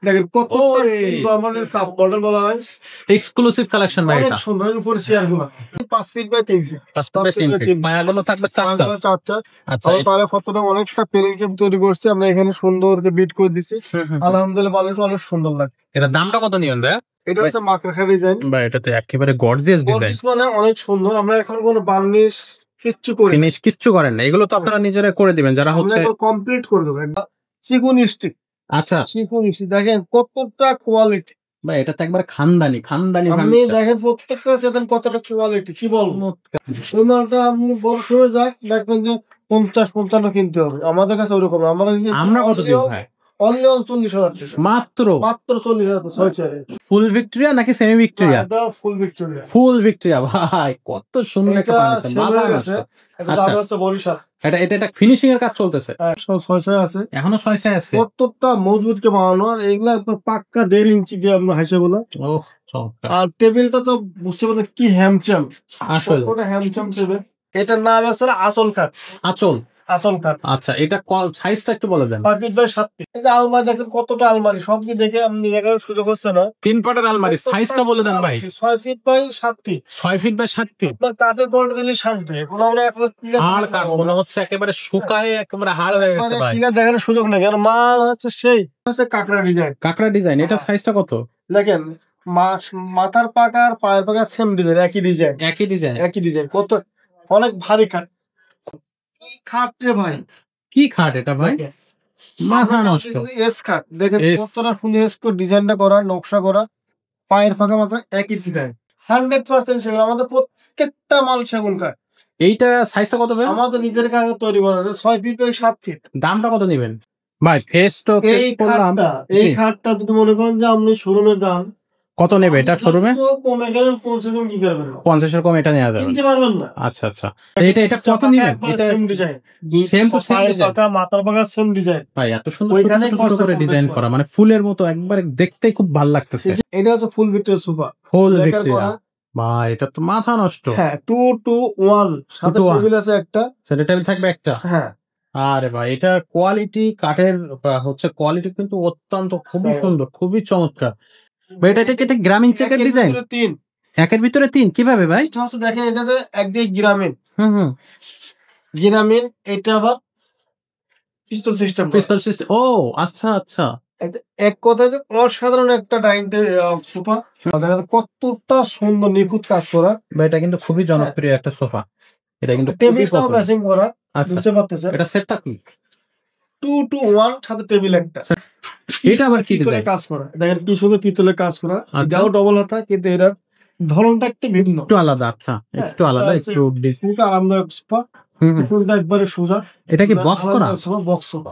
দেখেন কতটা সুন্দর আমাদের সাব মডেল বলা হয় এক্সক্লুসিভ কালেকশন ভাই অনেক এটা সুন্দর উপরে চেয়ারগুলো 5 feet by 3 feet 5 by 3 feet পায়াগুলো থাকবে চারটা চারটা আচ্ছা আমরা পারে ফটোটা অনেকটা পেরিংকেম তৈরি করছি আমরা এখানে সুন্দর করে বিট করে দিছি আলহামদুলিল্লাহ বালিশ অনেক সুন্দর লাগে এটা দামটা কত নিবেন ভাই এটা হচ্ছে মাকড়া ডিজাইন ভাই এটা তো একেবারে গর্জিয়াস ডিজাইন গর্জিয়াস মানে অনেক সুন্দর আমরা এখন কোনো বার্নিশ কিচ্ছু করি ফিনিশ কিচ্ছু করেন না এগুলো তো আপনারা নিজেরা করে দিবেন যারা হচ্ছে আমরা কমপ্লিট করে দেব চিকন স্টিক আচ্ছা চিকন স্টিক দেখেন কতটা কোয়ালিটি ভাই এটা তো একবার খানদানি আপনি দেখেন প্রত্যেকটা সেদিন কতটা কোয়ালিটি কি বলবো ওইটা আপনি বড় শুরু যাক দেখবেন যে 50-55 কিনতে হবে আমাদের কাছে ওরকম আমরা কত দিব ভাই অনলি 40,000 টাকা মাত্র 40,000 ফুল ভিক্টোরিয়া নাকি সেমি ভিক্টোরিয়া এটা ফুল ভিক্টোরিয়া ভাই কত সুন্দর একটা বানিয়েছেন এটা আচ্ছা হচ্ছে বরিশাল এটা ফিনিশিং এর কাজ চলতেছে 6 আছে এখনো 6 আছে কতটা মজবুত কে বানানো আর এগুলা একদম পাক্কা 1.5 ইঞ্চি দিয়ে আমরা হাইসাগুলো ওহ চমৎকার আর টেবিলটা তো বুঝতে পারছেন কি হ্যামচাম আসল কতটা হ্যামচাম টেবিল এটার নাম হচ্ছে আসল কাঠ আসল কাঠ আচ্ছা এটা সাইজটা একটু বলে দেন 5 ফিট বাই 7 ফিট এটা আলমারি দেখেন কতটা আলমারি সব কি দেখে আপনি দেখার সুযোগ হচ্ছে না 3 পাটের আলমারি সাইজটা বলে দেন ভাই 6 feet by 7 feet 6 feet by 7 feet আপনার কাঠের কোয়ালিটি দিলে শান্তি এখন আমরা এখন হাড় কাঠ মনে হচ্ছে একেবারে শুকায় একেবারে হাড় হয়ে গেছে ভাই এটা দেখার সুযোগ নেই কারণ মাল হচ্ছে সেই হচ্ছে কাকড়া ডিজাইন এটা সাইজটা কত দেখেন মাথার পাকা আর পায়ের পাকা সেম ডিজাইন একই ডিজাইন কত অনেক ভারী কাঠ খাট রে ভাই কি খাট এটা ভাই মাথা নষ্ট এস খাট দেখেন কতটা সুন্দর এস করে ডিজাইনটা করা নকশা করা পায়ের পাকা মাথা একই ডিজাইন 100% সেগুলো আমাদের প্রত্যেকটা মাল সেগুন কাঠ এইটা সাইজটা কত ভাই আমাদের নিজের কাছে তৈরি করা 6 ফিট বাই 7 ফিট দামটা কত নেবেন ভাই ফেস তো চেক করলাম এই খাটটা যদি মনে করেন যে আপনি শোরুমের দাম কত নেবে এটা শোরুমে কমে গেলে 50 কি করবেন 50 এর কম এটা নেওয়া যাবে কিনতে পারবেন না আচ্ছা এটা কত নেবেন এটা same design same to same design পাকা মাথার পাকা সেম ডিজাইন ভাই এত সুন্দর ছোট করে ডিজাইন করা মানে ফুলের মতো একবার দেখতে খুব ভালো লাগতেছে এটা হচ্ছে ফুল ভিক্টোরিয়া সোফা ফুল ভিক্টোরিয়া ভাই এটা তো মাথা নষ্ট হ্যাঁ 2 to 1 সাথে টেবিল আছে একটা সেটা টেবিল থাকবে একটা হ্যাঁ আরে ভাই এটা কোয়ালিটি কাঠের হচ্ছে কোয়ালিটি কিন্তু অত্যন্ত খুবই সুন্দর খুবই চমৎকার ভাই এটা কি গ্রামীণ চেকের ডিজাইন 3 একের ভিতরে 3 কিভাবে ভাই এটা হচ্ছে দেখেন এটা যে একদিকে গ্রামীণ গ্রামীণ এটা আবার পিস্তল সিস্টেম ও আচ্ছা এক কথায় যে অসাধারণ একটা ডাইনিং সোফা দেখেন কতটা সুন্দর নিখুঁত কাজ করা ভাই এটা কিন্তু খুবই জনপ্রিয় একটা সোফা এটা কিন্তু টেবিলটাও ম্যাচিং করা আচ্ছা বুঝতে পারতেছেন এটা সেটটা কি 2 to 1 সাথে টেবিল একটা এটা আবার কি করে কাজ করা দেখেন কি সুন্দর পিতলের কাজ করা যাও ডবল হাতা কিন্তু এর ধরনটা একটু ভিন্ন একটু আলাদা আচ্ছা একটু আলাদা একটু খুব আরামদায়ক সোফা ফুলটা একবারে সোজা এটা কি বক্স করা বক্স সোফা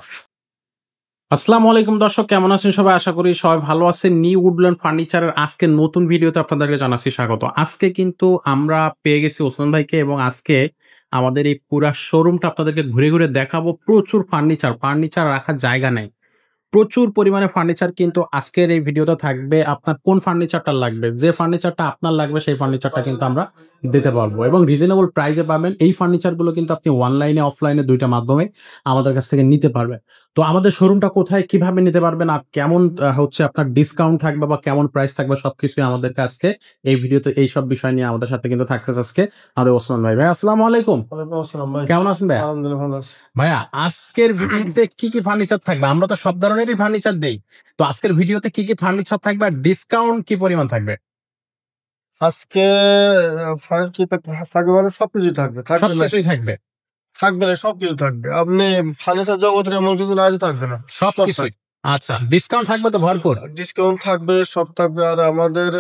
আসসালামু আলাইকুম দর্শক কেমন আছেন সবাই আশা করি সবাই ভালো আছেন নিউ উডল্যান্ড ফার্নিচারের আজকে নতুন ভিডিওতে আপনাদেরকে জানাচ্ছি স্বাগত আজকে কিন্তু আমরা পেয়ে গেছি ওসমান ভাইকে এবং আজকে আমাদের এই পুরা শোরুমটা আপনাদেরকে ঘুরে ঘুরে দেখাবো প্রচুর ফার্নিচার রাখার জায়গা নেই প্রচুর পরিমাণে ফার্নিচার কিন্তু আজকের এই ভিডিওতে থাকবে আপনার কোন ফার্নিচারটা লাগবে যে ফার্নিচারটা আপনার লাগবে সেই ফার্নিচারটা কিন্তু আমরা দিতে পারবো এবং রিজনেবল প্রাইসে পাবেন এই ফার্নিচারগুলো কিন্তু আপনি অনলাইনে অফলাইনে দুইটা মাধ্যমে আমাদের কাছ থেকে নিতে পারবেন তো আমাদের শোরুমটা কোথায় কিভাবে নিতে পারবেন আর কেমন হচ্ছে আপনার ডিসকাউন্ট থাকবে বা কেমন প্রাইস থাকবে সবকিছুই আমাদের কাছে এই ভিডিওতে এই সব বিষয় নিয়ে আমাদের সাথে কিন্তু থাকতেছে আজকে আমাদের ওসমান ভাই আসসালামু আলাইকুম কেমন আছেন ভাই আলহামদুলিল্লাহ ভালো আছি ভাইয়া আজকের ভিডিওতে কি ফার্নিচার থাকবে আমরা তো সব ধরনেরই ফার্নিচার দেই তো আজকের ভিডিওতে কি ফার্নিচার থাকবে আর ডিসকাউন্ট কি পরিমাণ থাকবে আজকে সবকিছু থাকবে সবকিছু থাকবে আপনি ফার্নিচার জগতের এমন কিছু না থাকবে না সবকিছু আচ্ছা ডিসকাউন্ট থাকবে তো ভরপুর ডিসকাউন্ট থাকবে সব থাকবে আর আমাদের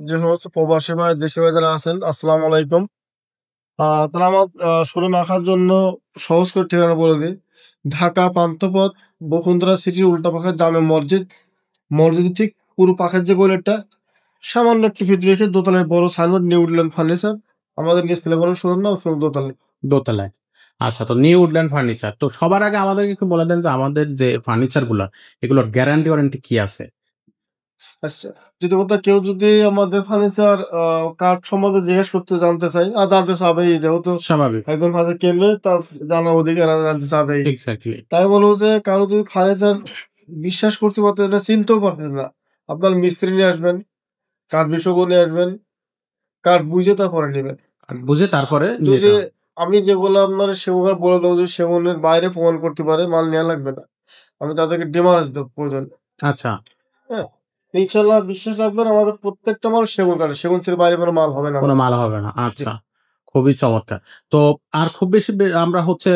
যে সমস্ত প্রবাসী ভাই দেশি ভাই যারা আছেন আসসালামু আলাইকুম তারা আমার শোরুমে আসার জন্য সহজ করে ঠিকানা বলে দিই ঢাকা পান্থপথ বসুন্ধরা সিটির উল্টা পাখা জামে মসজিদ ঠিক পুরো পাখের যে গোলেরটা সামান্য একটু ভিতরে রেখে দোতলায় বড় সাইনবোর্ড নিউ উডল্যান্ড ফার্নিচার আমাদের নিচতলা বড় শোরুম না দোতলায় আচ্ছা তো নিউ উডল্যান্ড ফার্নিচার তো সবার আগে আমাদেরকে একটু বলে দেন যে আমাদের যে ফার্নিচার গুলো এগুলোর গ্যারান্টি ওয়ারেন্টি কি আছে আচ্ছা যদি কেউ যদি আমাদের ফার্নিচার কার্ড সম্বন্ধে জিজ্ঞেস করতে জানতে চাই আর জানতে চাবেই যেহেতু স্বাভাবিক একজন ফার্নিচার কিনবে তার জানার অধিকার জানতে চাবেই এক্স্যাক্টলি তাই বলবো যে কারো যদি ফার্নিচার বিশ্বাস করতে পারতেন না, চিনতেও পারতেন না। আপনার মিস্ত্রি নিয়ে আসবেন, কাঠ বিশেষজ্ঞ নিয়ে আসবেন, কাঠ বুঝে তারপরে নেবেন। বুঝে তারপরে নিয়ে যদি যাওয়া। আমি যেগুলো আপনার সেগুলো বলে দেবো, যদি সেগুলোর বাইরে প্রমাণ করতে পারে, মাল নেওয়া লাগবে না। আমি তাদেরকে ডিমান্ড দেবো প্রয়োজনে। আচ্ছা। হ্যাঁ? ইনশাআল্লাহ বিশ্বাস রাখবেন, আমাদের প্রত্যেকটা মাল সেগুন কাঠের। সেগুন চেয়ে বাইরে কোনো মাল হবে না কোনো আমাদের। মাল হবে না। জি। আচ্ছা। খুবই চমৎকার। তো আর খুব বেশি আমরা হচ্ছে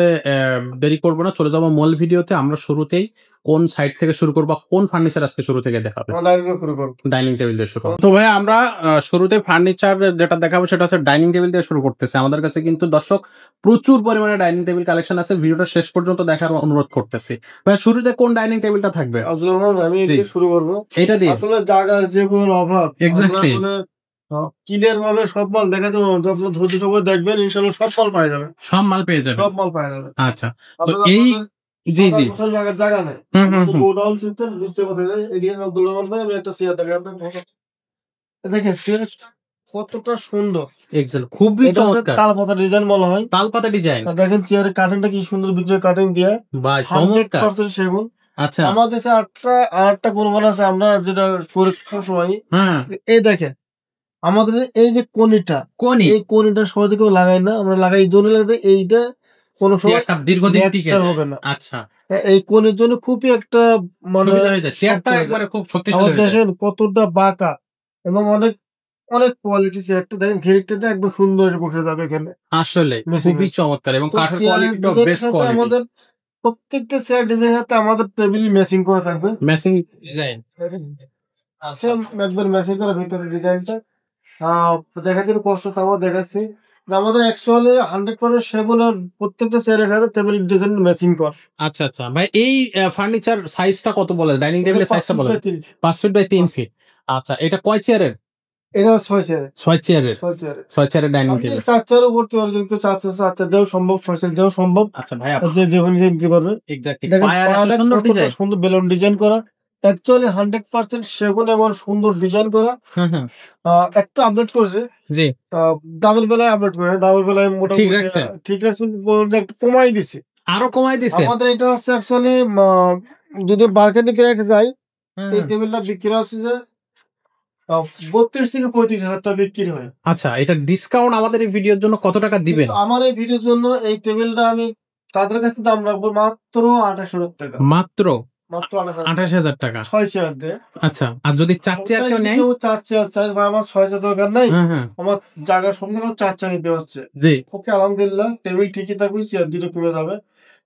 দেরি করব না। চলে যাবো মূল ভিডিওতে। আমরা শুরুতেই কোন সাইড থেকে শুরু করব? কোন ফার্নিচার আজকে শুরু থেকে দেখাবে? আমরা ডাইনিং টেবিল শুরু করব। ডাইনিং টেবিল দিয়ে শুরু করব। তো ভাইয়া আমরা শুরুতে ফার্নিচার যেটা দেখাবো সেটা হচ্ছে ডাইনিং টেবিল দিয়ে শুরু করতেছি। আমাদের কাছে কিন্তু দর্শক প্রচুর পরিমাণে ডাইনিং টেবিল কালেকশন আছে। ভিডিওটা শেষ পর্যন্ত দেখার অনুরোধ করতেছি। ভাইয়া শুরুতে কোন ডাইনিং টেবিলটা থাকবে? আব্দুল রহমান, আমি জি। এটা শুরু করব। এইটা দিয়ে? আসলে জায়গার যে কোনো অভাব, আমরা এক্সাক্টলি। আসলে ক্লিয়ার ভাবে সব মাল দেখাতে পারবো না। তো আপনার ধৈর্য সহকারে দেখবেন, ইনশাআল্লাহ সব মাল পাওয়া যাবে। সব মাল পেয়ে যাবেন। সব মাল পাওয়া যাবে। আচ্ছা। তো আপনারা এই আপনাদের জি, জি। গোছানো রাখার জায়গা নাই। হুম, হুম, আমাদের হুম। গোডাউন সিস্টেম বুঝতে পারতেছেন। এদিকে আব্দুল রহমান ভাই, আমি একটা চেয়ার দেখাই আপনাকে। দেখেন চেয়ারটা কতটা সুন্দর। খুবই এটা হচ্ছে চমৎকার। তালপাতা ডিজাইন বলা হয়। তালপাতা ডিজাইন। আর দেখেন চেয়ারের কার্টেনটা কি সুন্দর, ভিতরে কার্টেন দেয়া। বাহ! চমৎকার। 100% সেগুন। আচ্ছা। আমার দেশে আরেকটা গুণমান আছে, আমরা যেটা করি সবসময়। হ্যাঁ, এই দেখেন, আমাদের এই যে কনিটা, কোনি। এই কনিটা সহজে কেউ লাগায় না। আমরা লাগাই এই জন্য লাগাই, এইটা কোনো সময় চেয়ারটা দীর্ঘদিন টিকে ফ্র্যাকচার যায়। হবে না। আচ্ছা। এই কনির জন্য খুবই একটা মানে সুবিধা হয়ে যায়। চেয়ারটা শক্ত হয়ে যায়। একবারে খুব শক্তিশালী আবার হয়ে যায়। দেখেন কতটা বাঁকা এবং অনেক অনেক কোয়ালিটি চেয়ারটা। দেখেন গ্রিকটা একদম সুন্দর বসে যাবে এখানে আসলে মেশিং খুবই এ। চমৎকার এবং তো কাঠের চেয়ারের কোয়ালিটিটাও ডিজাইনের বেস্ট সাথে কোয়ালিটি। আমাদের প্রত্যেকটা চেয়ার ডিজাইনের সাথে আমাদের টেবিল ম্যাচিং করা থাকবে। Matching design. আচ্ছা, সেম আচ্ছা। একবার ম্যাচিং করা ভিতরে ডিজাইনটা। দেখাচ্ছি একটু কষ্ট তাও দেখাচ্ছি। আমাদের অ্যাকচুয়ালি 100% সেগুলোর প্রত্যেকটা চেয়ারের সাথে টেবিল ডিজাইন ম্যাচিং করা। আচ্ছা, আচ্ছা। ভাই এই ফার্নিচার সাইজটা কত বলে? ডাইনিং এটা টেবিলের ৫ সাইজটা ফিট বলেন। By ৩ 5 feet by 3 ৫ feet. আচ্ছা, এটা কয় চেয়ারের? এটা ৬ চেয়ারের। 6 চেয়ারের। ৬ চেয়ারের। 6 চেয়ারের ডাইনিং আপনি টেবিল। ৪ চেয়ারও করতে পারবেন, কেউ ৪ চেয়ার ৪ চেয়ার দিয়েও সম্ভব, ৬ চেয়ার দিয়েও সম্ভব। আচ্ছা ভাইয়া, যে যেভাবে নিতে পারবে। এক্সাক্টলি দেখেন পায়ার এত পায়াটা সুন্দর কতটা ডিজাইন। সুন্দর বেলুন ডিজাইন করা। অ্যাকচুয়ালি 100% সেগুন এবং সুন্দর ডিজাইন করা। হুম, হুম। একটু আপডেট করেছে। জি। ডাবল বেলায় আপডেট করে, ডাবল বেলায় ঠিক মোটামুটি রাখছেন? ঠিক রাখছেন, বলতে একটু কমাই দিছে। আরো কমায় দিছেন? আমাদের এটা হচ্ছে অ্যাকচুয়ালি যদি মার্কেটে রেখে যায়, হুম, এই হুম। টেবিলটা বিক্রি হচ্ছে যে ৩২ থেকে ৩৫,০০০ টাকা বিক্রি হয়। আচ্ছা, এটা ডিসকাউন্ট আমাদের এই ভিডিওর জন্য কত টাকা দিবেন? কিন্তু আমার এই ভিডিওর জন্য এই টেবিলটা আমি তাদের কাছে দাম রাখবো মাত্র ২৮,০০০ টাকা। মাত্র মাত্র ২৮,০০০ টাকা। ২৮,০০০ টাকা। ৬ চেয়ার দিয়ে। আচ্ছা, আর যদি ৪ চেয়ার ওটাই কেউ যদি নেয়? কেউ ৪ চেয়ার চায়, ভাই আমার ৬ চেয়ার দরকার নাই। হ্যাঁ, হ্যাঁ। আমার জায়গার সঙ্গে ৪ চেয়ার নিতে হচ্ছে। জি। ওকে আলহামদুলিল্লাহ, টেবিল ঠিকই থাকবে, চেয়ার ২ টা কমে যাবে।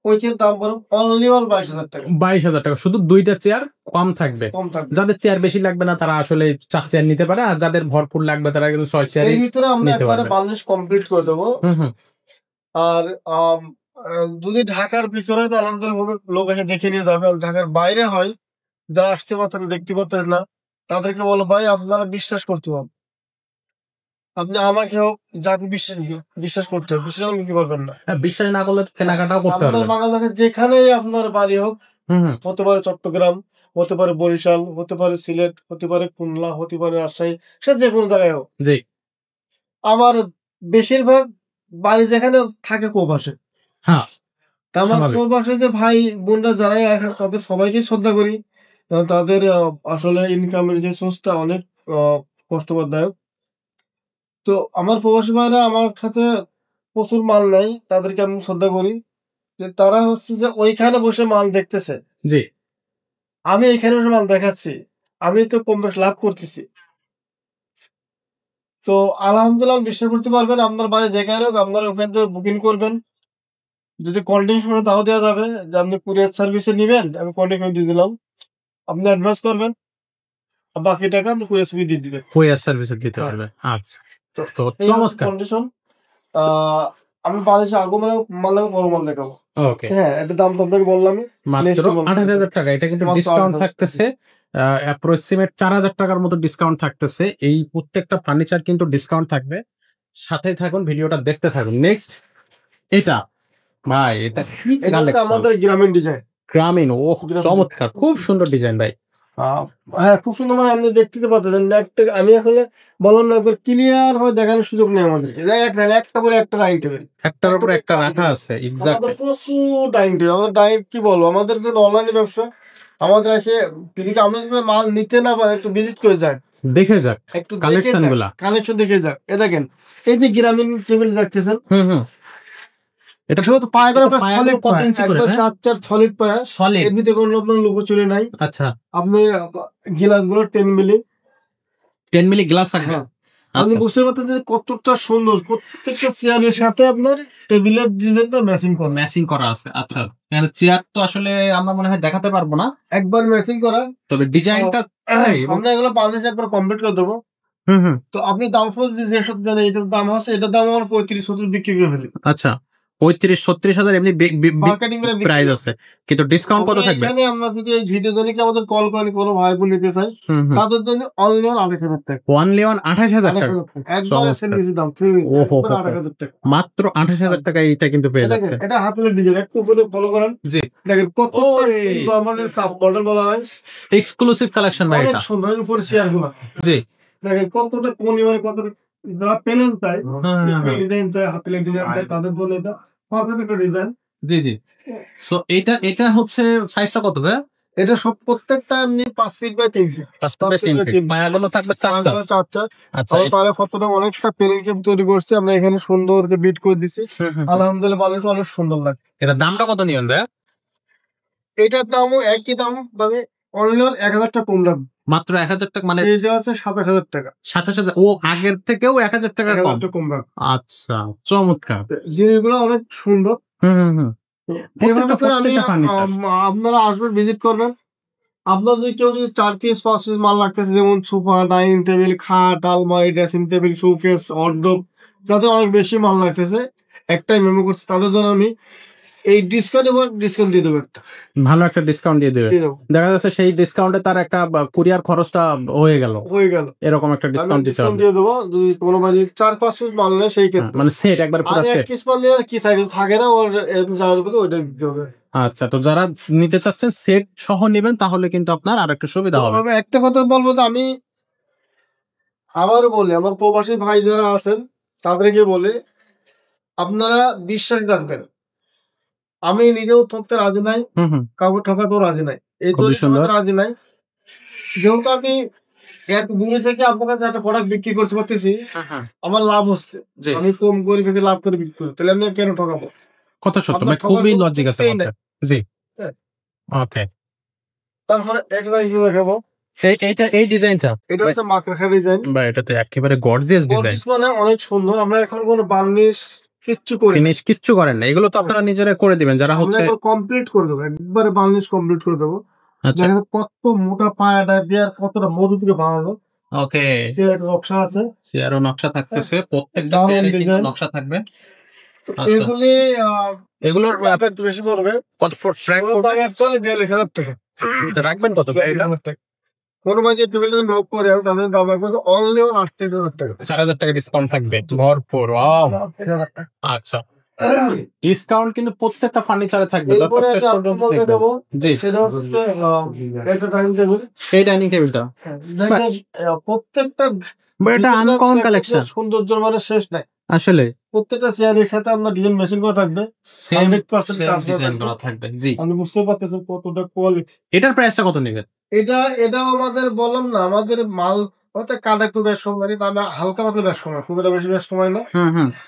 ওইটার দাম পড়বে অনলি ২২,০০০ টাকা। ২২,০০০ টাকা। শুধু ২ টা চেয়ার কম থাকবে। কম থাকবে। যাদের চেয়ার বেশি লাগবে না তারা আসলে ৪ চেয়ার নিতে পারে। আর যাদের ভরপুর লাগবে তারা কিন্তু ৬ এর চেয়ারই ভিতরে আমরা নিতে একবারে পারবে। বার্নিশ কমপ্লিট করে দেবো। হুম, হুম। আর যদি ঢাকার ভিতরে হয় তো আলহামদুলিল্লাহ লোক এসে দেখে নিয়ে যাবে। আর ঢাকার বাইরে হয়, যারা আসতে পারতেন দেখতে পারতেন না, তাদেরকে বলো ভাই আপনারা বিশ্বাস করতে হবে। আপনি আমাকে হোক, যাকে বিশ্বাস করতে হবে। বিশ্বাস করলে নিতে পারবেন না। হ্যাঁ, বিশ্বাস না করলে তো কেনাকাটাও করতে আপনার পারবেন। বাংলাদেশে যেখানেই আপনার বাড়ি হোক, হুম, হুম। হতে পারে চট্টগ্রাম, হতে পারে বরিশাল, হতে পারে সিলেট, হতে পারে খুলনা, হতে পারে রাজশাহী, সে যেকোনো জায়গায় হোক। জি। আমার বেশিরভাগ বাড়ি যেখানে থাকে প্রবাসে। হ্যাঁ, তা আমার স্বাভাবিক। প্রবাসে যে ভাই বোনরা যারাই এখন তাদের সবাইকেই শ্রদ্ধা করি। কারণ তাদের আসলে ইনকামের যে সোর্সটা অনেক আ কষ্টদায়ক। তো আমার প্রবাসী ভাইরা আমার সাথে প্রচুর মাল নেয়। তাদেরকে আমি শ্রদ্ধা করি। যে তারা হচ্ছে যে ওইখানে বসে মাল দেখতেছে। জি। আমি এখানে বসে মাল দেখাচ্ছি। আমি তো কম বেশ লাভ করতেছি। তো আলহামদুলিল্লাহ বিশ্বাস করতে পারবেন, আপনার বাড়ি যেখানে হোক আপনারা ওখান থেকে বুকিং করবেন। যদি কোল্ড ড্রিংকস হয় তাও দেওয়া যাবে, যে আপনি কুরিয়ার সার্ভিসে নিবেন, আমি কোল্ড ড্রিংকস দিয়ে দিলাম। আপনি অ্যাডভান্স করবেন। আর বাকি টাকা আপনি কুরিয়ার সার্ভিস দিয়ে দিবেন। কুরিয়ার সার্ভিসে দিতে হ্যাঁ। পারবে। আচ্ছা। তো তো এই হচ্ছে চমৎকার। কন্ডিশন। আ আমি বাংলাদেশে আগে মাল দেখাবো, বড় মাল দেখাবো। ওকে। হ্যাঁ, এটার দাম তো আপনাকে বললামই। মাত্র নেক্সট বলুন। ২৮,০০০ টাকা। এটা কিন্তু মাত্র ডিসকাউন্ট ৮,০০০ থাকতেছে। অ্যাপ্রক্সিমেট ৪,০০০ টাকার মতো ডিসকাউন্ট থাকতেছে। এই প্রত্যেকটা ফার্নিচার কিন্তু ডিসকাউন্ট থাকবে। সাথেই থাকুন, ভিডিওটা দেখতে থাকুন। নেক্সট এটা। ভাই এটা কি এটা হচ্ছে কালেকশন! আমাদের গ্রামীণ ডিজাইন। গ্রামীণ ওহ! গ্রামীণ। চমৎকার। খুব সুন্দর ডিজাইন ভাই। আ হ্যাঁ, খুব সুন্দর, মানে আপনি দেখতে তো পাচ্ছেন। একটা আমি আসলে বললাম না, একবার ক্লিয়ার ভাবে দেখানোর সুযোগ নেই আমাদেরকে। দেখেন একটা পরে একটা ডাইনিং টেবিল। একটার একটা উপরে পরে একটা একটা ডাইনিং রাখা টেবিল। আছে। আমাদের এক্সাক্টলি। প্রচুর ডাইনিং টেবিল। আমাদের কি বলবো, আমাদের যে অনলাইন ব্যবসা, আমাদের এসে যদি আপনি যদি মাল নিতে না পারেন একটু ভিজিট করে যান, দেখে যাক একটু কালেকশন গুলা। কালেকশন দেখে যাক। এ দেখেন এই যে গ্রামীণ টেবিল দেখতেছেন, এটা শুধু পায়া করে আপনার পায়াগুলো সলিড কত পায়া, ইঞ্চি করে, একবার হ্যাঁ? চার সলিড পায়া, সলিড। এর ভিতরে কোনো আপনার লুকোচুরি নাই। আচ্ছা, আপনি গিলাস গুলো 10 মিলি 10 মিলি গ্লাস থাকবে। হ্যাঁ, আপনি আচ্ছা, বুঝতে পারতেন যে কতটা সুন্দর, প্রত্যেকটা চেয়ারের সাথে আপনার টেবিলের ডিজাইনটা ম্যাচিং করা, ম্যাচিং করা আছে। আচ্ছা, এখানে চেয়ার তো আসলে আমরা মনে হয় দেখাতে পারবো না, একবার ম্যাচিং করা। তবে ডিজাইনটা আমরা এগুলো বাংলাদেশে একবার কমপ্লিট করে দেবো। তো আপনি দাম যেসব জানেন, এটার দাম আছে, এটার দাম আমার 35-40 বিক্রি করে ফেলি। আচ্ছা, 35-36 হাজার এমনি মার্কেটিং করে প্রাইস আছে, কিন্তু ডিসকাউন্ট কত থাকবে? এখানে আমরা যদি এই ভিডিও জন্য কি আমাদের কল করেন কোনো ভাই বোন নিতে চাই, তাদের জন্য অনলি 28,000 টাকা। অনলি 28,000 টাকা, একবারে সেলিং দাম, ঠিক আছে, একবারে 28,000 টাকা, মাত্র 28,000 টাকা এইটা কিন্তু পেয়ে যাচ্ছে। এটা হাফের ডিজাইন, একটু উপরে ফলো করেন। জি, দেখেন কত আমাদের সাব মডেল বলা হয়, এক্সক্লুসিভ কালেকশন ভাই অনেক এটা। সুন্দর। উপরে চেয়ার গুলো জি, দেখেন কতটা কোনি, মানে কতটা যারা পেলেন চাই, ডিজাইন চাই, হাফের ডিজাইন চাই, তাদের জন্য এটা পারফেক্ট একটা ডিজাইন। জি। সো এটা হচ্ছে সাইজটা কত ভাই? এটা সব প্রত্যেকটা এমনি 5 feet by 3 feet, 5 by 3 feet, পায়াগুলো থাকবে 4 চারটা। আচ্ছা, আমার পারে ফটোটা অনেকটা পেরিং তৈরি করছি আমরা, এখানে সুন্দর করে বিট করে দিছি। আলহামদুলিল্লাহ বালুটা অনেক সুন্দর লাগে। এটা দামটা কত নিবেন ভাই? এটার দামও একই দাম, মানে অনলি 1,000 টাকা কম দাম, মাত্র 1,000 টাকা, মানে এই যে আছে 27,000 টাকা, সাথে সাথে ও আগের থেকেও 1,000 টাকা কম। 1,000 টাকা কম দাম। আচ্ছা, চমৎকার। জিনিসগুলো অনেক সুন্দর। এইভাবে করে আমি আপনারা আসবেন, ভিজিট করবেন। আপনার যদি কেউ যদি 4 পিস 5 পিস মাল লাগতেছে, যেমন সোফা, ডাইনিং টেবিল, খাট, আলমারি, ড্রেসিং টেবিল, শোকেস, ওয়ারড্রোব, যাদের অনেক বেশি মাল লাগতেছে, একটাই মেমো করছে, তাদের জন্য আমি এই ডিসকাউন্ট দিয়ে দেবো, একটা ভালো একটা ডিসকাউন্ট দিয়ে দেবে। দেখা যাচ্ছে সেই ডিসকাউন্টে তার একটা কুরিয়ার খরচটা হয়ে গেল, এরকম একটা ডিসকাউন্ট দিতে হবে। দিয়ে দেবো। যদি কোনো ভাই 4-5 পিস মাল নেয়, সেই ক্ষেত্রে মানে সেট একবার পুরো আর সেট। 1 পিস মাল নিলে কি থাকে না, ওর যাওয়ার উপরে ওইটা দিতে হবে। আচ্ছা, তো যারা নিতে চাচ্ছেন সেট সহ নেবেন, তাহলে কিন্তু আপনার আর একটু সুবিধা হবে। তবে একটা কথা বলবো, যে আমি আবারও বলি, আমার প্রবাসী ভাই যারা আছেন তাদেরকে বলে, আপনারা বিশ্বাস রাখবেন, আমি নিজেও ঠকতে রাজি নাই, কাউকে ঠকাতেও রাজি নাই, এই খুবই সুন্দর। রাজি নাই। যেহেতু আমি এক দূরে থেকে আপনার কাছে একটা প্রোডাক্ট বিক্রি করতে পারতেছি, আমার লাভ হচ্ছে, আমি কম করে থেকে লাভ করে বিক্রি করি, তাহলে আমি কেন ঠকাবো? কথা সত্য, মানে খুবই লজিক আছে আপনার। জি, ওকে। তারপরে একটা রিভিউ দেখাবো, এই ডিজাইনটা, এটা হচ্ছে মাকড়া ডিজাইন, বা এটা তো একেবারে গর্জিয়াস ডিজাইন, মানে অনেক সুন্দর। আমরা এখন কোনো বার্নিশ কিচ্ছু করি, ফিনিশ কিচ্ছু করেন না, এগুলো তো আপনারা নিজেরা করে দিবেন যারা হচ্ছে। কমপ্লিট করে দেবো, একবারে বার্নিশ কমপ্লিট করে দেবো। আচ্ছা, দেখেন কত মোটা পায়াটা দিয়ে আর কতটা মধু থেকে বানানো। ওকে, চেয়ার নকশা আছে, চেয়ারও নকশা থাকতেছে, প্রত্যেকটা দারুণ চেয়ারে কিন্তু ডিজাইন। নকশা থাকবে। আচ্ছা, এগুলি এগুলোর একটু বেশি পড়বে, কত ফ্র্যাঙ্ক অ্যাকচুয়ালি 1,500 টাকা রাখবেন কত ভাই? এটা 1,500 টাকা। কোনো মাঝে টেবিল যদি নক করে আমি তাদের দাম রাখবো অনলি 8,000 টাকা, 4,000 টাকা ডিসকাউন্ট থাকবে ভরপুর। ওয়াও, আচ্ছা, ডিসকাউন্ট কিন্তু প্রত্যেকটা ফার্নিচারে থাকবে। এরপরে একটা আপনাদের দেবো, জি, সেটা হচ্ছে একটা ডাইনিং টেবিল। এই ডাইনিং টেবিলটা দেখেন প্রত্যেকটা এটা আনকমন কালেকশন, সৌন্দর্য মানে শেষ নাই। আসলে প্রত্যেকটা চেয়ারের সাথে আপনার ডিজাইন মেশিন করা থাকবে, 100% কাজ ডিজাইন করা থাকবে। জি, আপনি বুঝতে পারতেছেন কতটা কোয়ালিটি। এটার প্রাইসটা কত নেবেন? এটাও আমাদের বললাম না, আমাদের মাল হয়তো কাটা একটু বেশ সময়, তবে হালকা পাতলা বেশ সময়, খুব একটা বেশি বেশ সময় না।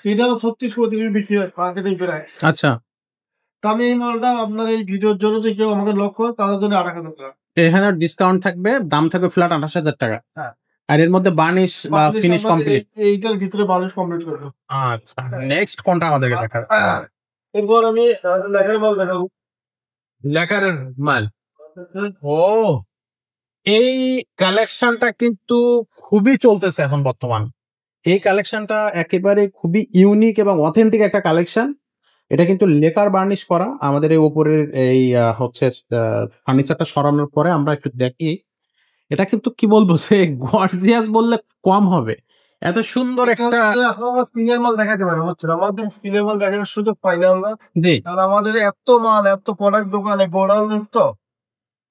এটাও 36-35 বিক্রি হয় মার্কেটিং প্রাইস। আচ্ছা, তো আমি এই মালটা আপনার এই ভিডিওর জন্য যদি কেউ আমাকে লক করে, তাদের জন্য 8,000 টাকা। এখানে ডিসকাউন্ট থাকবে, দাম থাকবে ফ্ল্যাট 28,000 টাকা। হ্যাঁ, আর এর মধ্যে বার্নিশ বা ফিনিশ কমপ্লিট। এইটার ভিতরে বার্নিশ কমপ্লিট করবো। আচ্ছা, নেক্সট কোনটা আমাদেরকে দেখার? এরপর আমি লেখার মাল দেখাবো। লেকার মাল। ও, এই কালেকশনটা কিন্তু খুবই চলতেছে এখন বর্তমান। এই কালেকশনটা একেবারে খুবই ইউনিক এবং অথেন্টিক একটা কালেকশন। এটা কিন্তু লেকার বার্নিশ করা। আমাদের এই উপরের এই হচ্ছে ফার্নিচারটা সরানোর পরে আমরা একটু দেখি, এটা কিন্তু কি বলবো, সে গর্জিয়াস বললে কম হবে, এত সুন্দর একটা। আমরা ক্লিয়ার মাল দেখাতে পারি, বুঝছেন, আমাদের ক্লিয়ার মাল দেখানোর সুযোগ পাই না আমরা, জি, কারণ আমাদের এত মাল, এত প্রোডাক্ট দোকানে গোডাউন, তো